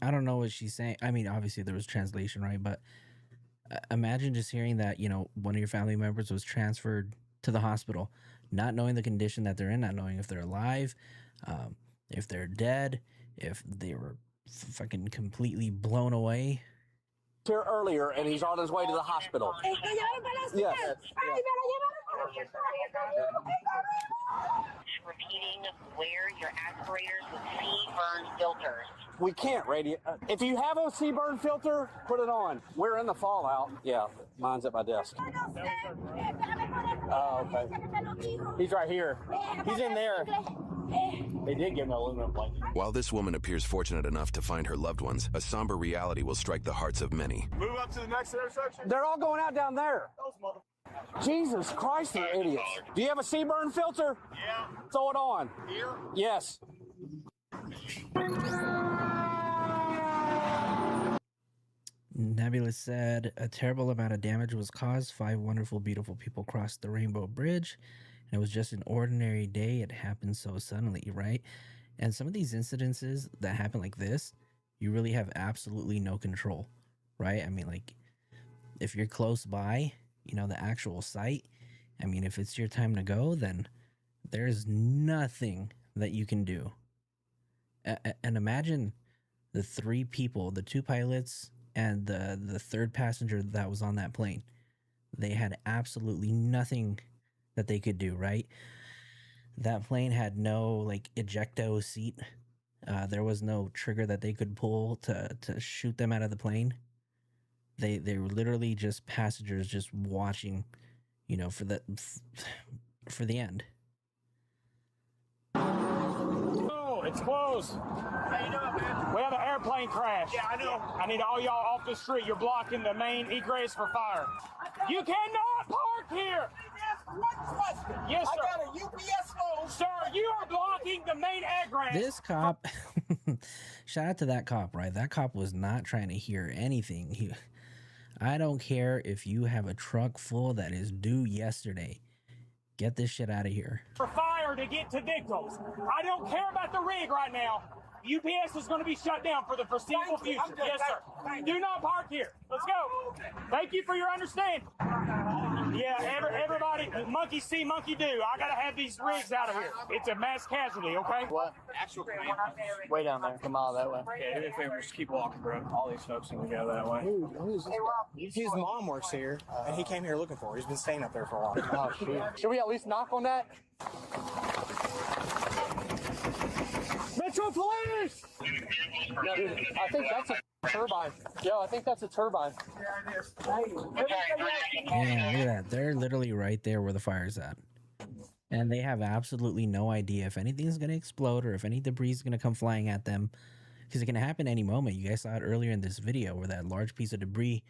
I don't know what she's saying. I mean, obviously there was translation, right? But imagine just hearing that, one of your family members was transferred to the hospital, not knowing the condition that they're in, not knowing if they're alive, if they're dead, if they were fucking completely blown away. Here earlier, and he's on his way to the hospital. Yes. Repeating where your aspirators with C-burn filters. We can't radio. If you have a C-burn filter, put it on. We're in the fallout. Yeah, mine's at my desk. Oh, okay. He's right here. He's in there. They did give him an aluminum blanket. While this woman appears fortunate enough to find her loved ones, a somber reality will strike the hearts of many. Move up to the next intersection. They're all going out down there. Jesus Christ, they're idiots. Do you have a C-burn filter? Yeah. Throw it on. Here? Yes. Nebulous said a terrible amount of damage was caused. 5 wonderful, beautiful people crossed the Rainbow Bridge. And it was just an ordinary day. It happened so suddenly, right? And some of these incidences that happen like this, you really have absolutely no control, right? I mean, like, if you're close by, you know, the actual site, I mean, if it's your time to go, then there's nothing that you can do. And imagine the 3 people, the 2 pilots and the 3rd passenger that was on that plane. They had absolutely nothing that they could do, right? That plane had no, like, ejecto seat. There was no trigger that they could pull to shoot them out of the plane. They were literally just passengers just watching, you know, for the end. Oh, it's closed. How you doing, man? We have an airplane crash. Yeah, I know. I need all y'all off the street. You're blocking the main egress for fire. You cannot park here. One question. Yes, sir. I got a UPS phone. Sir, you are blocking the main egress. This cop, shout out to that cop, right? That cop was not trying to hear anything. I don't care if you have a truck full that is due yesterday. Get this shit out of here. For fire to get to victims. I don't care about the rig right now. UPS is going to be shut down for the foreseeable future. Yes, sir. Do not park here. Let's go. Thank you for your understanding. Yeah, everybody, monkey see, monkey do. I got to have these rigs out of here. It's a mass casualty, okay? What? Actual plane. Way down there. A mile that way. Okay, do me a favor, just keep walking, bro. All these folks need to go that way. Who's this guy? His mom works here, and he came here looking for her. He's been staying up there for a while. Oh, shoot. Should we at least knock on that? Metro Police! No, dude, I think that's a turbine. Yo, I think that's a turbine. Yeah, look at that. They're literally right there where the fire's at. And they have absolutely no idea if anything's going to explode or if any debris is going to come flying at them. Because it can happen any moment. You guys saw it earlier in this video where that large piece of debris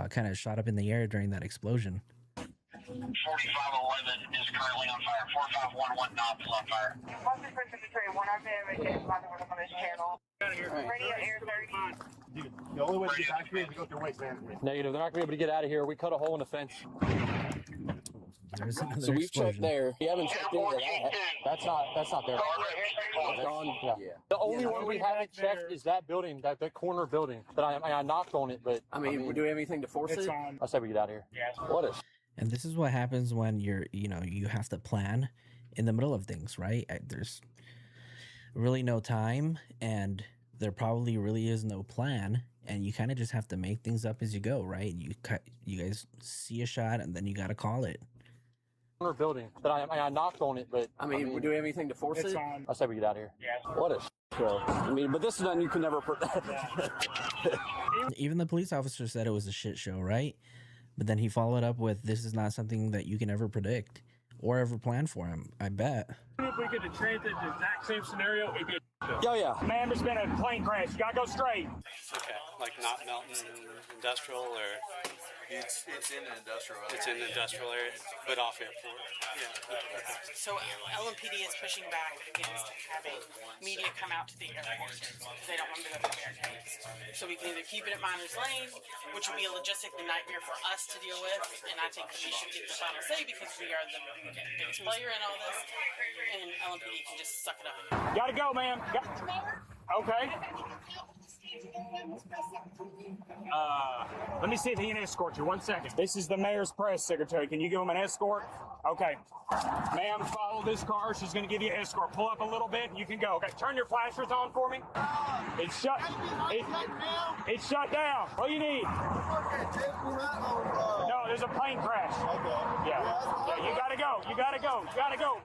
kind of shot up in the air during that explosion. 4511 is currently on fire. 4511 knob is on fire. Radio Air 30. Dude, the only way to get back here is to go through waste management. Negative. They're not going to be able to get out of here. We cut a hole in the fence. So we've checked there. We haven't checked into that. That's not there. It's gone. Yeah. The only one we haven't checked is that building, that corner building. That I knocked on it, but I mean, do we have anything to force it? I said we get out of here. What is? And this is what happens when you have to plan in the middle of things, right? There's really no time, and there probably really is no plan, and you kind of just have to make things up as you go, right? You guys see a shot, and then you got to call it. Corner building that I knocked on it, but I mean, do we have anything to force it? I said we get out of here. What is? I mean, but this is one you can never. Even the police officer said it was a shit show, right? But then he followed up with, "This is not something that you can ever predict or ever plan for him." I bet. If we could have transit the exact same scenario, it'd be yeah. Ma'am, there's been a plane crash. You gotta go straight. Okay, like not Melton Industrial or? It's in the industrial area. It's in the industrial area, but off airport. Yeah. So LMPD is pushing back against having media come out to the airport because they don't want them to go to the barricades. So we can either keep it at Miners Lane, which would be a logistically nightmare for us to deal with, and I think we should get the final say because we are the biggest player in all this, and LMPD can just suck it up. Gotta go, ma'am. Okay. Let me see if he can escort you. 1 second. This is the mayor's press secretary. Can you give him an escort? Okay. Ma'am, follow this car. She's going to give you an escort. Pull up a little bit and you can go. Okay. Turn your flashers on for me. It's shut. It's shut down. What do you need? No, there's a plane crash. Yeah. You gotta go. You gotta go. You gotta go.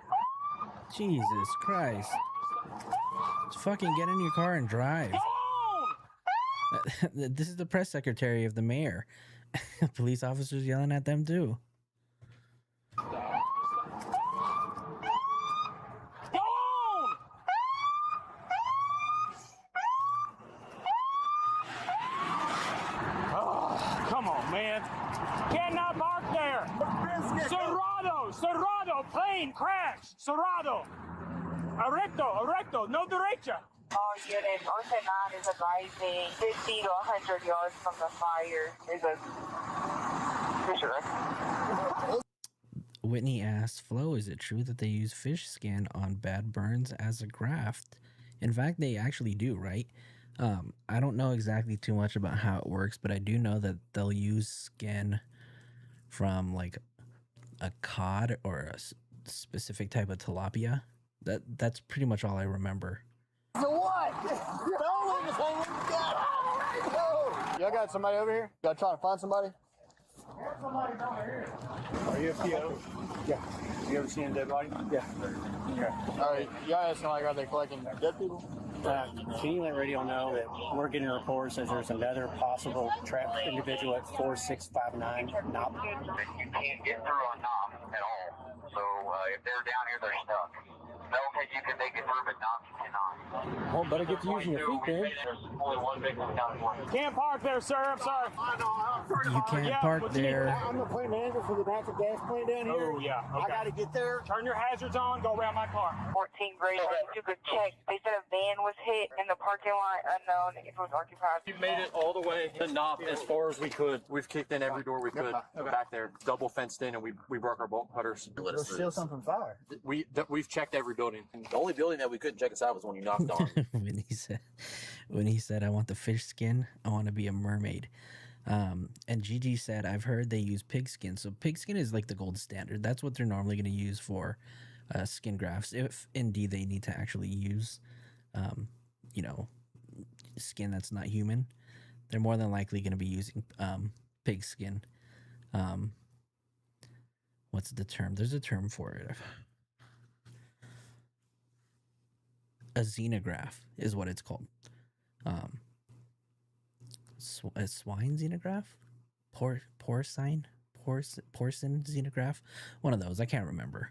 Jesus Christ. Just fucking get in your car and drive. This is the press secretary of the mayor. Police officers yelling at them too. Go on! Oh, come on, man. Cannot park there. Cerrado, plane crash. Cerrado. Recto, no derecha. All units, Orca 9 is advising 50 to 100 yards from the fire. There's a fisher. Whitney asks, Flo, is it true that they use fish skin on bad burns as a graft? In fact, they actually do, right? I don't know exactly too much about how it works, but I do know that they'll use skin from like a cod or a specific type of tilapia. That's pretty much all I remember. So what? Y'all got somebody over here? Y'all trying to find somebody? Are you a PO? Yeah. You ever seen a dead body? Yeah. All right, y'all asking like, are they collecting dead people? Can you let radio know that we're getting a report says there's another possible trapped individual at 4659 Knob? You can't get through on Knob at all. So if they're down here, they're stuck. Okay, you can make it through, but Knob you cannot. Well, better get to using your feet then. There's only one big one down one. Can't park there, sir. I'm sorry. You can't park there. I'm the plant manager for the natural gas plant down here. Oh, yeah. Okay. I got to get there. Turn your hazards on, go around my car. 14 grade, you could check. They said a van was hit in the parking lot, unknown if it was occupied. We made it all the way to Knob as far as we could. We've kicked in every door we could back there, double fenced in, and we broke our bolt cutters. There's still something from fire. We've checked every building. The only building that we couldn't check us out was when you knocked on. when he said, I want the fish skin, I want to be a mermaid. And Gigi said, I've heard they use pig skin. So pig skin is like the gold standard. That's what they're normally going to use for skin grafts, if indeed they need to actually use, skin that's not human. They're more than likely going to be using pig skin. What's the term? There's a term for it. A xenograph is what it's called. A swine xenograph? Porcine xenograph? One of those. I can't remember.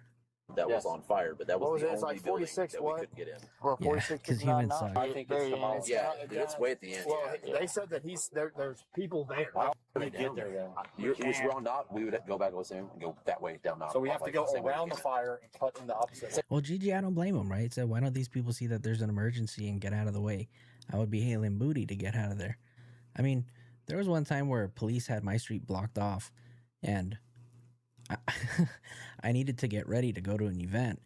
That was on fire, but that was What the was it? It's only like building 46 that what? we couldn't get in. Or Yeah, 46 'cause is not humans enough. suck. I think it's the most. Yeah, it's way at the end. Well, yeah. they said that there's people there. How do we get there then? Which we're on Knob, we would go back with him and go that way down Knob. So we have to go around the fire and cut in the opposite. Well, Gigi, I don't blame him, right? So why don't these people see that there's an emergency and get out of the way? I would be hailing booty to get out of there. I mean, there was one time where police had my street blocked off, and I needed to get ready to go to an event,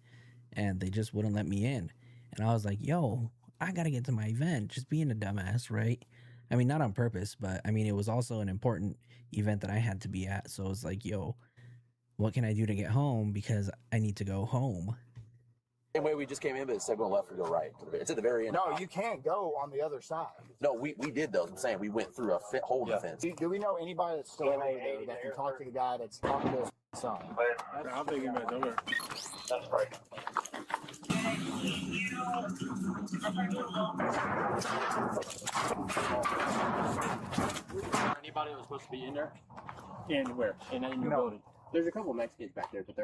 and they just wouldn't let me in. And I was like, yo, I got to get to my event. Just being a dumbass, right? I mean, not on purpose, but I mean, it was also an important event that I had to be at. So it was like, yo, what can I do to get home? Because I need to go home. Same way we just came in, but it said go left or go right. It's at the very end. No, you can't go on the other side. No, we did those. I'm saying we went through a hole in the fence. Do we know anybody that's still over there that can talk to the guy that's talking to his son? I'll take him over there. That's right. Anybody that was supposed to be in there? In where? In your building. There's a couple Mexicans back there, but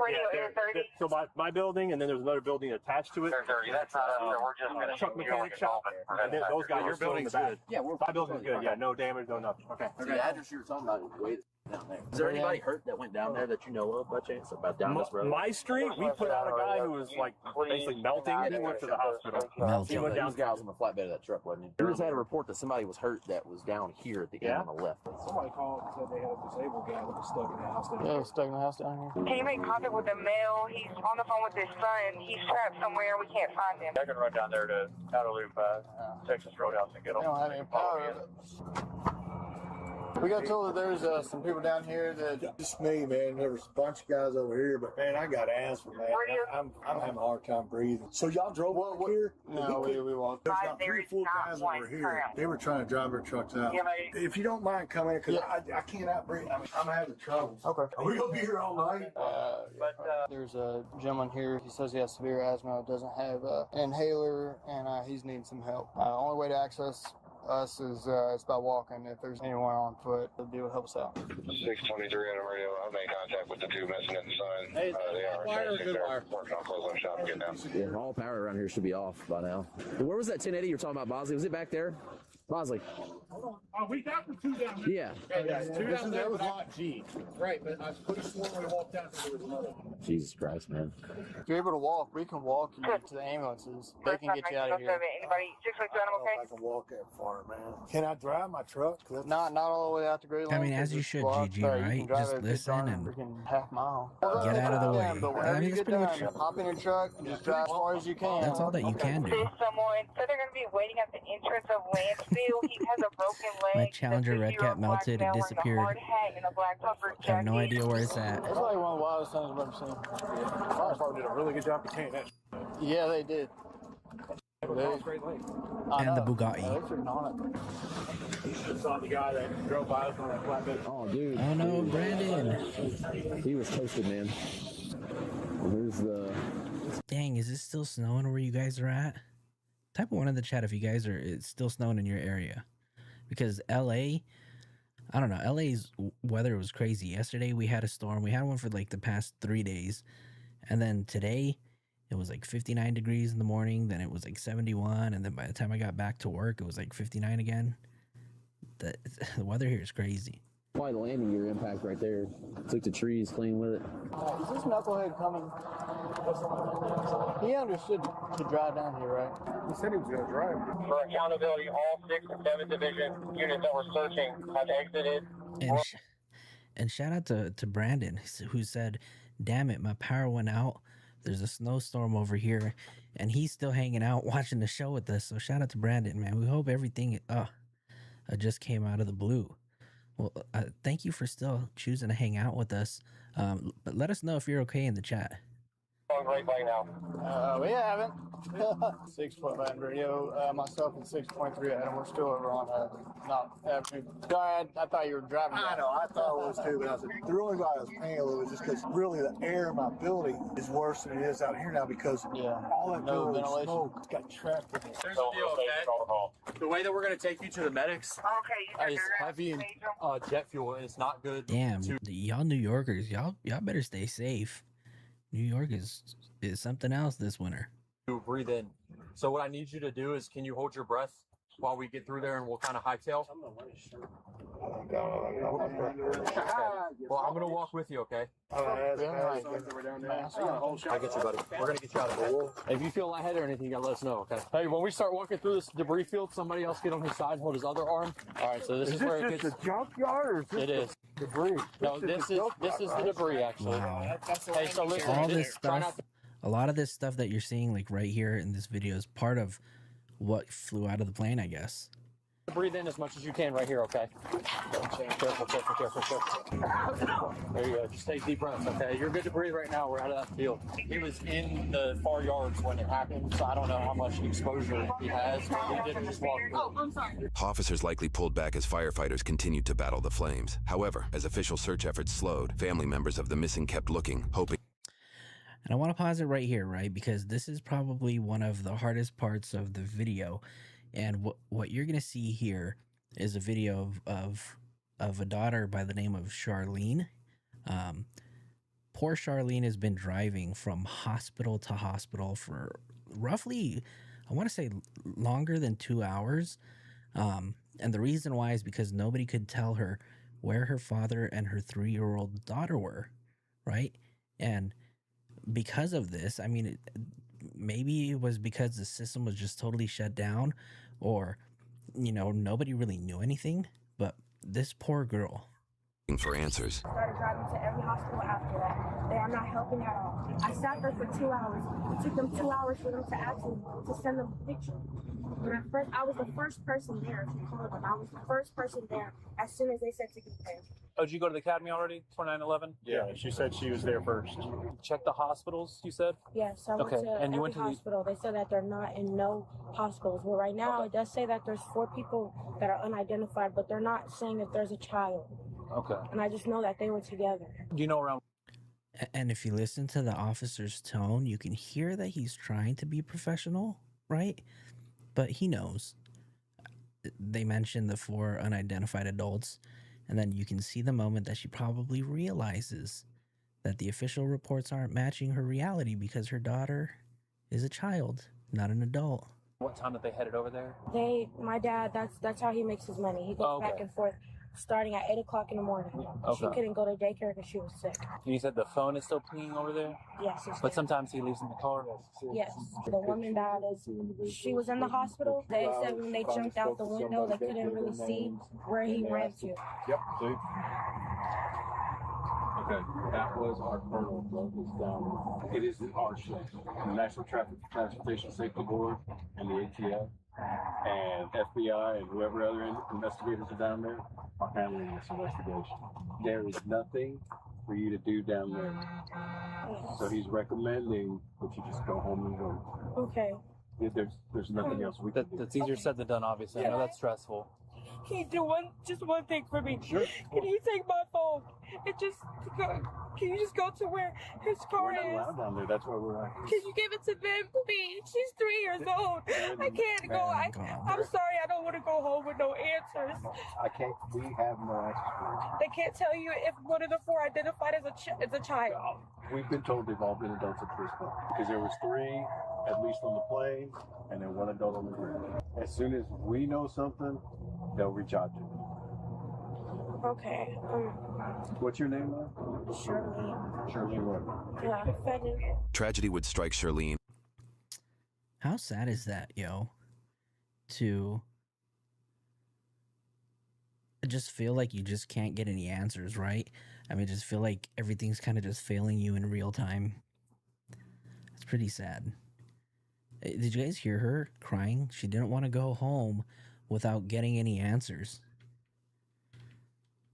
So my building, and then there's another building attached to it. They're dirty. That's not us. We're just going to Truck mechanic shop. And then those guys are still in the back. Yeah, My building's good. Yeah, no damage, no nothing. Okay. So the address you were talking about is way down there. Is there anybody hurt that went down there that you know of by chance? About down this road? My street, we put out a guy who was like basically melting. He went to the hospital. He went down. These guys on the flatbed of that truck, wasn't he? We just had a report that somebody was hurt that was down here at the end on the left. Somebody called and said they had a disabled guy that was stuck in the house. Yeah, stuck in the house down here. Can you make contact with the male? He's on the phone with his son. He's trapped somewhere. We can't find him. I can run down there to Loop, Texas Roadhouse and get They them. don't have any power. We got told that there's some people down here that. Just me, man. There was a bunch of guys over here, but man, I got asthma, man. I'm having a hard time breathing. So y'all drove over here? No, we walked. There's about 3 or 4 guys over here. They were trying to drive their trucks out. If you don't mind coming in, because I cannot breathe. I'm having trouble. Okay. Are we gonna be here all night? There's a gentleman here. He says he has severe asthma, doesn't have an inhaler, and he's needing some help. Only way to access us is by walking. If there's anyone on foot, they'll be able to help us out. 623 on the radio. I made contact with the two missing at the sign. Hey, they are wire or good wire? working on closing shop and getting down. Yeah, all power around here should be off by now. Where was that 1080 you're talking about, Bosley? Was it back there? Bosley. We got the two down there. Yeah. That was lot G. Right, but I could have sworn when we walked down there was another one. Jesus Christ, man. If you're able to walk, we can walk you to the ambulances. They can get you out of here. Anybody 612 animal I can walk that far, man. Can I drive my truck? Not all the way out to Great Lakes. I mean, as you should, GG, right? Just listen and half mile. get out of the way. But I whenever mean, you that's get pretty done, much, hop in your truck and just drive as far as you can. that's all that you can do. Someone said they're going to be waiting at the entrance of Lansfield. He has a broken leg. My Challenger red cap melted and disappeared. I have no idea where it's at. That's like one of the wildest things I've ever seen. Fire department did a really good job containing that. Yeah, they did. And the Bugatti. Saw the guy that drove by us on that flatbed. Oh, dude. Oh no, Brandon. He was toasted, man. Here's the. Dang, is it still snowing where you guys are at? Type one in the chat if you guys are. It's still snowing in your area, because LA. I don't know. LA's weather was crazy. Yesterday we had a storm. We had one for like the past 3 days, and then today it was like 59 degrees in the morning. Then it was like 71, and then by the time I got back to work, it was like 59 again. The weather here is crazy. Probably the landing gear impact right there. Took the trees clean with it. Is this knucklehead coming? He understood to drive down here, right? He said he was going to drive. For accountability, all 6 and 7 division units that were searching have exited. And shout out to Brandon, who said, "Damn it, my power went out. There's a snowstorm over here," and he's still hanging out watching the show with us. So shout out to Brandon, man. We hope everything just came out of the blue. Well, thank you for still choosing to hang out with us. But let us know if you're okay in the chat. On right by now. We haven't. 6.9 radio, myself and 6.3 Adam. We're still over on Avenue. Sorry, I thought you were driving. I know, I thought it was too, but I said, the reason why I was pale was just because really the air in my building is worse than it is out here now because all that no building ventilation. smoke got trapped in it. Here's the deal, okay? The way that we're going to take you to the medics is heavy in jet fuel, and it's not good. Damn, y'all New Yorkers, y'all better stay safe. New York is something else this winter. Breathe in. So what I need you to do is, can you hold your breath while we get through there, and we'll kind of hightail? Well, I'm gonna walk with you, okay? I get you, buddy. We're gonna get you out of here. If you feel lightheaded or anything, you gotta let us know, okay? Hey, when we start walking through this debris field, somebody else get on his side and hold his other arm. All right, so this is where it gets. The junkyard, or is this It is debris? No, this is the debris actually. Wow. Hey, so listen, All this stuff, a lot of this stuff that you're seeing like right here in this video is part of what flew out of the plane, I guess. Breathe in as much as you can right here, okay? Careful. There you go. Just take deep breaths, okay? You're good to breathe right now. We're out of that field. He was in the far yards when it happened, so I don't know how much exposure he has, but we didn't just walk through. I'm sorry. Officers likely pulled back as firefighters continued to battle the flames. However, as official search efforts slowed, family members of the missing kept looking, hoping. And I want to pause it right here, right? Because this is probably one of the hardest parts of the video. And what you're going to see here is a video of a daughter by the name of Charlene. Poor Charlene has been driving from hospital to hospital for roughly, I want to say, longer than 2 hours. And the reason why is because nobody could tell her where her father and her 3-year-old daughter were, right? And because of this, I mean, maybe it was because the system was just totally shut down, or, you know, nobody really knew anything, but this poor girl. For answers. Started driving to every hospital after that. They are not helping at all. I sat there for 2 hours. It took them 2 hours for them to actually to send them a picture. When I was the first person there to call them. I was the first person there as soon as they said to get there. Oh, did you go to the academy already? 2911? Yeah, she said she was there first. Check the hospitals, you said? Yes, I went to every hospital. They said that they're not in no hospitals. Well, right now, it does say that there's 4 people that are unidentified, but they're not saying that there's a child. Okay. And I just know that they were together. Do you know around? And if you listen to the officer's tone, you can hear that he's trying to be professional, right? But he knows. They mentioned the 4 unidentified adults, and then you can see the moment that she probably realizes that the official reports aren't matching her reality because her daughter is a child, not an adult. What time that they headed over there? My dad, that's how he makes his money. He goes back and forth, starting at 8 o'clock in the morning. She couldn't go to daycare because she was sick. And you said the phone is still pinging over there? Yes. But sometimes he leaves in the car? Yes. The woman that she was in the hospital. They said when they jumped out the window, they couldn't really see where he ran to. Yep. See? Okay, that was our colonel broke this down. It is our shift. The National Transportation Safety Board and the ATF and FBI and whoever other investigators are down there are handling this investigation. There is nothing for you to do down there. So he's recommending that you just go home and work. Okay. There's nothing else we can do. That's easier said than done, obviously. I know that's stressful. Can you do one thing for me? Sure. Can you take my phone and can you just go to where his car We're not is? allowed down there. That's where we're at. Can you give it to them, please? She's 3 years old. I can't go. I'm sorry. I don't want to go home with no answers. I can't. We have no answers for you. They can't tell you if one of the 4 identified as a child. We've been told they've all been adults at this point because there was 3 at least on the plane and then 1 adult on the ground. As soon as we know something, they'll reach out to you. Okay. What's your name, man? Charlene. Charlene what? Yeah, Fenton. Tragedy would strike Charlene. How sad is that, yo? To just feel like you just can't get any answers, right? I mean, just feel like everything's kind of just failing you in real time. It's pretty sad. Did you guys hear her crying? She didn't want to go home without getting any answers.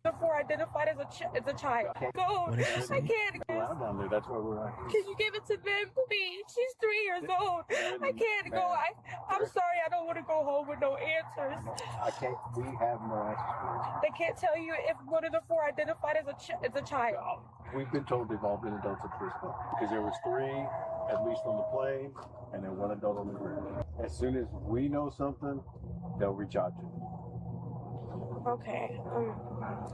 The 4 identified as a child. Go. I can't. Down there. That's where we're at. Can you give it to them, please? She's 3 years old. I can't go. I'm sorry. I don't want to go home with no answers. I can't. We have no answers for you. They can't tell you if one of the 4 identified as a child. We've been told they've all been adults at this point because there was 3 at least on the plane and then 1 adult on the ground. As soon as we know something, they'll reach out to you. Okay.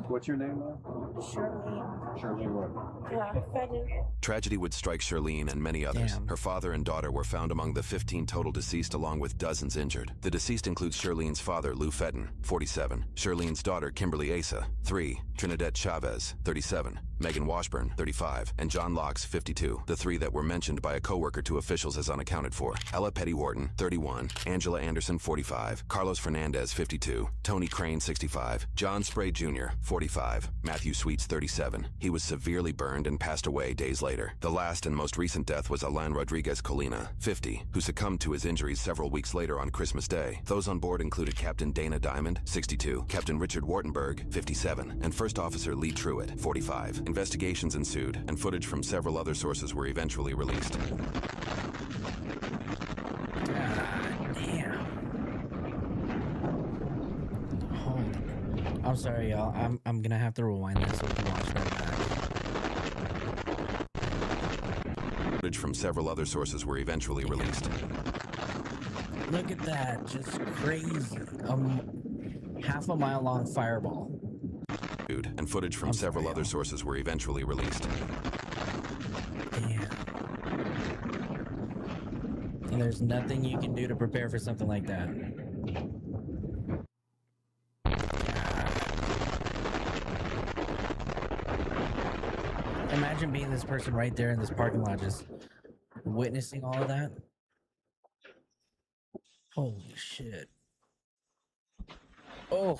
What's your name, man? Charlene. Charlene what? Yeah, Fenton. Tragedy would strike Charlene and many others. Her father and daughter were found among the 15 total deceased, along with dozens injured. The deceased includes Charlene's father, Lou Fedden, 47, Charlene's daughter, Kimberly Asa, 3, Trinidad Chavez, 37, Megan Washburn, 35, and John Locks, 52. The 3 that were mentioned by a coworker to officials as unaccounted for. Ella Petty Wharton, 31, Angela Anderson, 45, Carlos Fernandez, 52, Tony Crane, 65, John Spray Jr., 45, Matthew Sweets, 37. He was severely burned and passed away days later. The last and most recent death was Alan Rodriguez Colina, 50, who succumbed to his injuries several weeks later on Christmas Day. Those on board included Captain Dana Diamond, 62, Captain Richard Wartenberg, 57, and First Officer Lee Truitt, 45. Investigations ensued, and footage from several other sources were eventually released. I'm sorry, y'all. I'm gonna have to rewind this so we can watch that back. Footage from several other sources were eventually released. Look at that, just crazy. Half a mile long fireball. And footage from several other sources were eventually released. Damn. And there's nothing you can do to prepare for something like that. Imagine being this person right there in this parking lot, just witnessing all of that. Holy shit. Oh.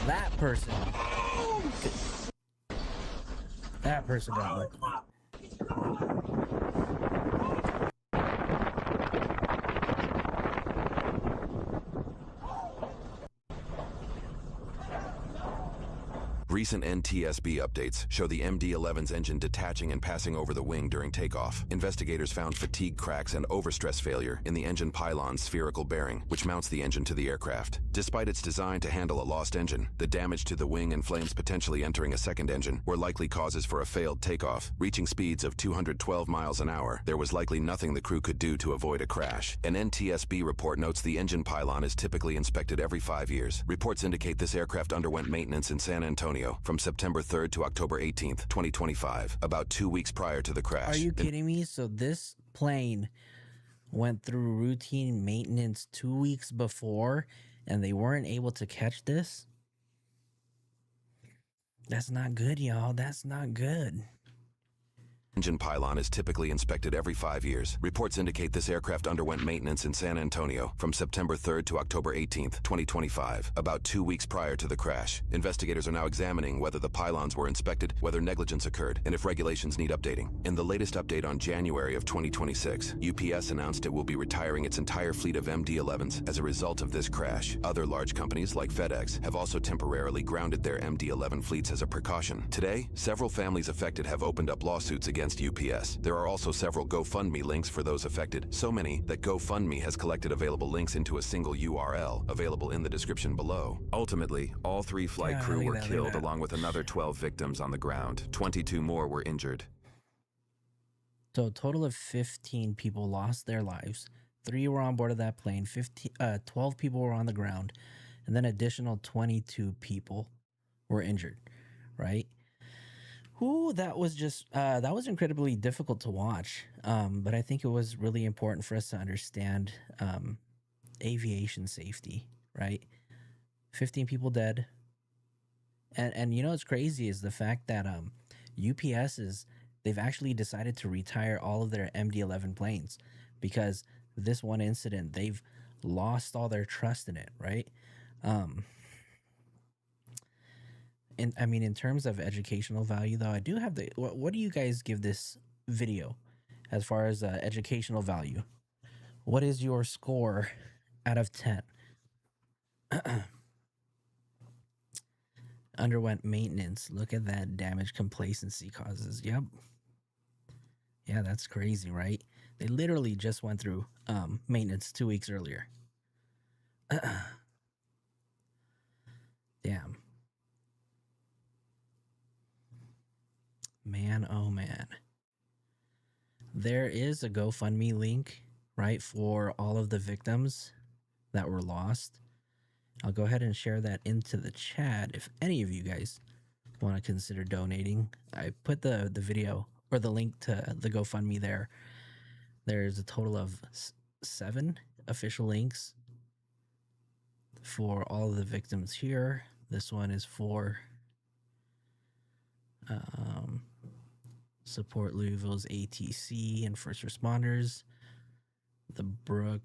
That person. That person got lucky. Recent NTSB updates show the MD-11's engine detaching and passing over the wing during takeoff. Investigators found fatigue cracks and overstress failure in the engine pylon's spherical bearing, which mounts the engine to the aircraft. Despite its design to handle a lost engine, the damage to the wing and flames potentially entering a second engine were likely causes for a failed takeoff. Reaching speeds of 212 miles an hour, there was likely nothing the crew could do to avoid a crash. An NTSB report notes the engine pylon is typically inspected every 5 years. Reports indicate this aircraft underwent maintenance in San Antonio from September 3rd to October 18th, 2025, about 2 weeks prior to the crash. Are you kidding me? So this plane went through routine maintenance 2 weeks before and they weren't able to catch this? That's not good, y'all. That's not good. Engine pylon is typically inspected every 5 years. Reports indicate this aircraft underwent maintenance in San Antonio from September 3rd to October 18th, 2025, about 2 weeks prior to the crash. Investigators are now examining whether the pylons were inspected, whether negligence occurred, and if regulations need updating. In the latest update on January of 2026, UPS announced it will be retiring its entire fleet of MD-11s as a result of this crash. Other large companies like FedEx have also temporarily grounded their MD-11 fleets as a precaution. Today, several families affected have opened up lawsuits against UPS. There are also several GoFundMe links for those affected, so many that GoFundMe has collected available links into a single URL, available in the description below. Ultimately, all 3 flight crew were killed along with another 12 victims on the ground. 22 more were injured. So a total of 15 people lost their lives. 3 were on board of that plane. 12 people were on the ground, and then additional 22 people were injured, right? Ooh, that was just that was incredibly difficult to watch. But I think it was really important for us to understand aviation safety, right? 15 people dead. And you know what's crazy is the fact that they've actually decided to retire all of their MD-11 planes because this one incident, they've lost all their trust in it, right? And I mean, in terms of educational value, though, I do have what do you guys give this video as far as educational value? What is your score out of 10? Underwent maintenance. Look at that damage complacency causes. Yep. Yeah, that's crazy, right? They literally just went through maintenance 2 weeks earlier. Damn. Man, oh man. There is a GoFundMe link, right, for all of the victims that were lost. I'll go ahead and share that into the chat if any of you guys want to consider donating. I put the video or the link to the GoFundMe there. There's a total of 7 official links for all of the victims here. This one is for support Louisville's ATC and first responders. The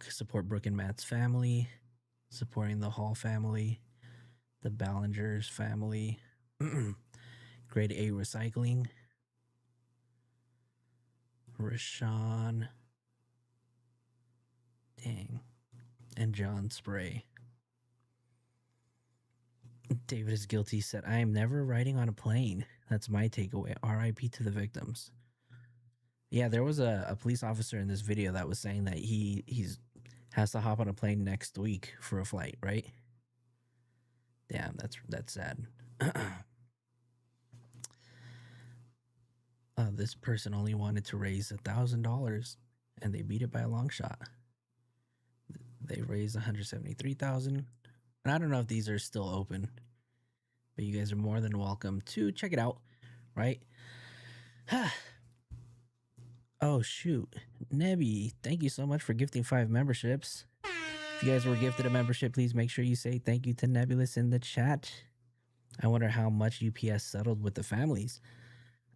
support Brooke and Matt's family. Supporting the Hall family. The Ballinger's family. Grade A recycling. Rashawn. Dang. And John Spray. David is guilty said, I am never riding on a plane. That's my takeaway. RIP to the victims. Yeah, there was a police officer in this video that was saying that he's has to hop on a plane next week for a flight, right? Damn, that's sad. This person only wanted to raise $1,000 and they beat it by a long shot. They raised $173,000. And I don't know if these are still open, but you guys are more than welcome to check it out, right? Oh, shoot. Nebby, thank you so much for gifting 5 memberships. If you guys were gifted a membership, please make sure you say thank you to Nebulous in the chat. I wonder how much UPS settled with the families.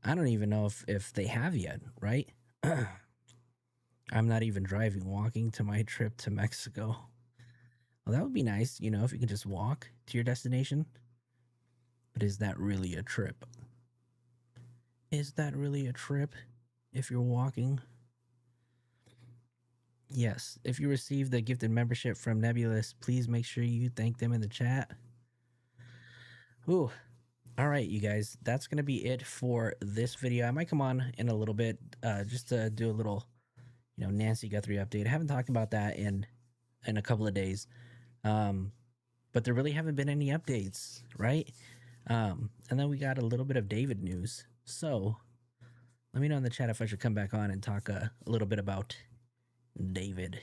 I don't even know if they have yet, right? I'm not even driving, walking to my trip to Mexico. Well, that would be nice, you know, if you could just walk to your destination. But is that really a trip? Is that really a trip if you're walking? Yes, if you receive the gifted membership from Nebulous, please make sure you thank them in the chat. Ooh. All right, you guys, that's going to be it for this video. I might come on in a little bit just to do a little, you know, Nancy Guthrie update. I haven't talked about that in a couple of days. But there really haven't been any updates, right? And then we got a little bit of David news. So let me know in the chat if I should come back on and talk a little bit about David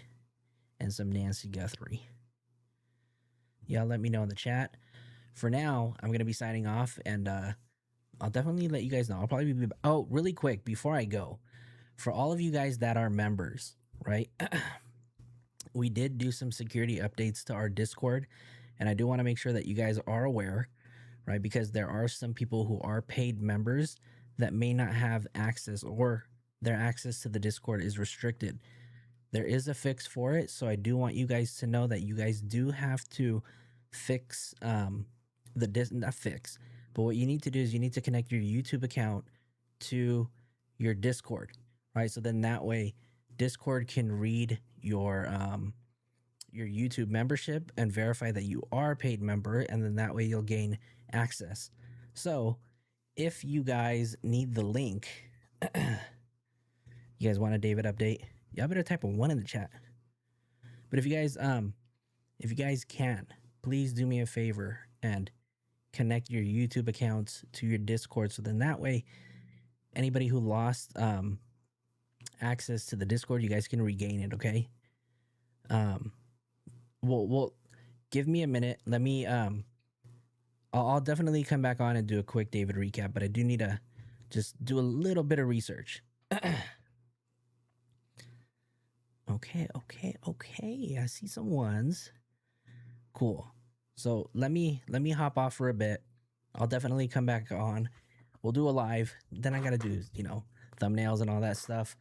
and some Nancy Guthrie. Y'all let me know in the chat. For now, I'm going to be signing off, and I'll definitely let you guys know. I'll probably be... Oh, really quick, before I go, for all of you guys that are members, right? We did do some security updates to our Discord, and I do want to make sure that you guys are aware, right? Because there are some people who are paid members that may not have access, or their access to the Discord is restricted. There is a fix for it, so I do want you guys to know that you guys do have to fix not fix, but what you need to do is you need to connect your YouTube account to your Discord, right? So then that way Discord can read your YouTube membership and verify that you are a paid member, and then that way you'll gain access. So if you guys need the link, you guys want a David update? Y'all better type a 1 in the chat. But if you guys can, please do me a favor and connect your YouTube accounts to your Discord, so then that way anybody who lost access to the Discord, you guys can regain it, okay? Well, give me a minute. Let me I'll definitely come back on and do a quick David recap, but I do need to just do a little bit of research. Okay. I see some ones. Cool. So let me hop off for a bit. I'll definitely come back on. We'll do a live. Then I gotta do, thumbnails and all that stuff.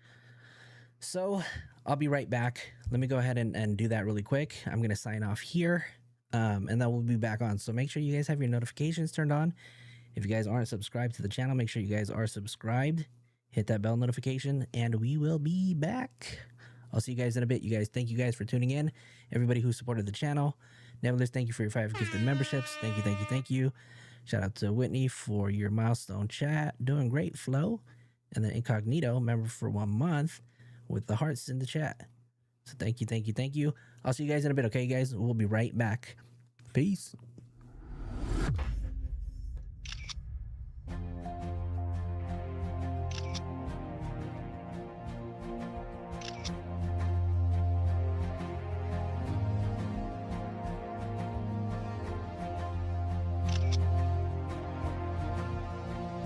So I'll be right back. Let me go ahead and do that really quick. I'm gonna sign off here. And then we'll be back on. So make sure you guys have your notifications turned on. If you guys aren't subscribed to the channel, make sure you guys are subscribed. Hit that bell notification, and we will be back. I'll see you guys in a bit. You guys, thank you guys for tuning in. Everybody who supported the channel. Nevertheless, thank you for your 5 gifted memberships. Thank you. Shout out to Whitney for your milestone chat. Doing great, Flo. And then Incognito, member for 1 month with the hearts in the chat. So thank you. I'll see you guys in a bit, okay, guys? We'll be right back. Peace.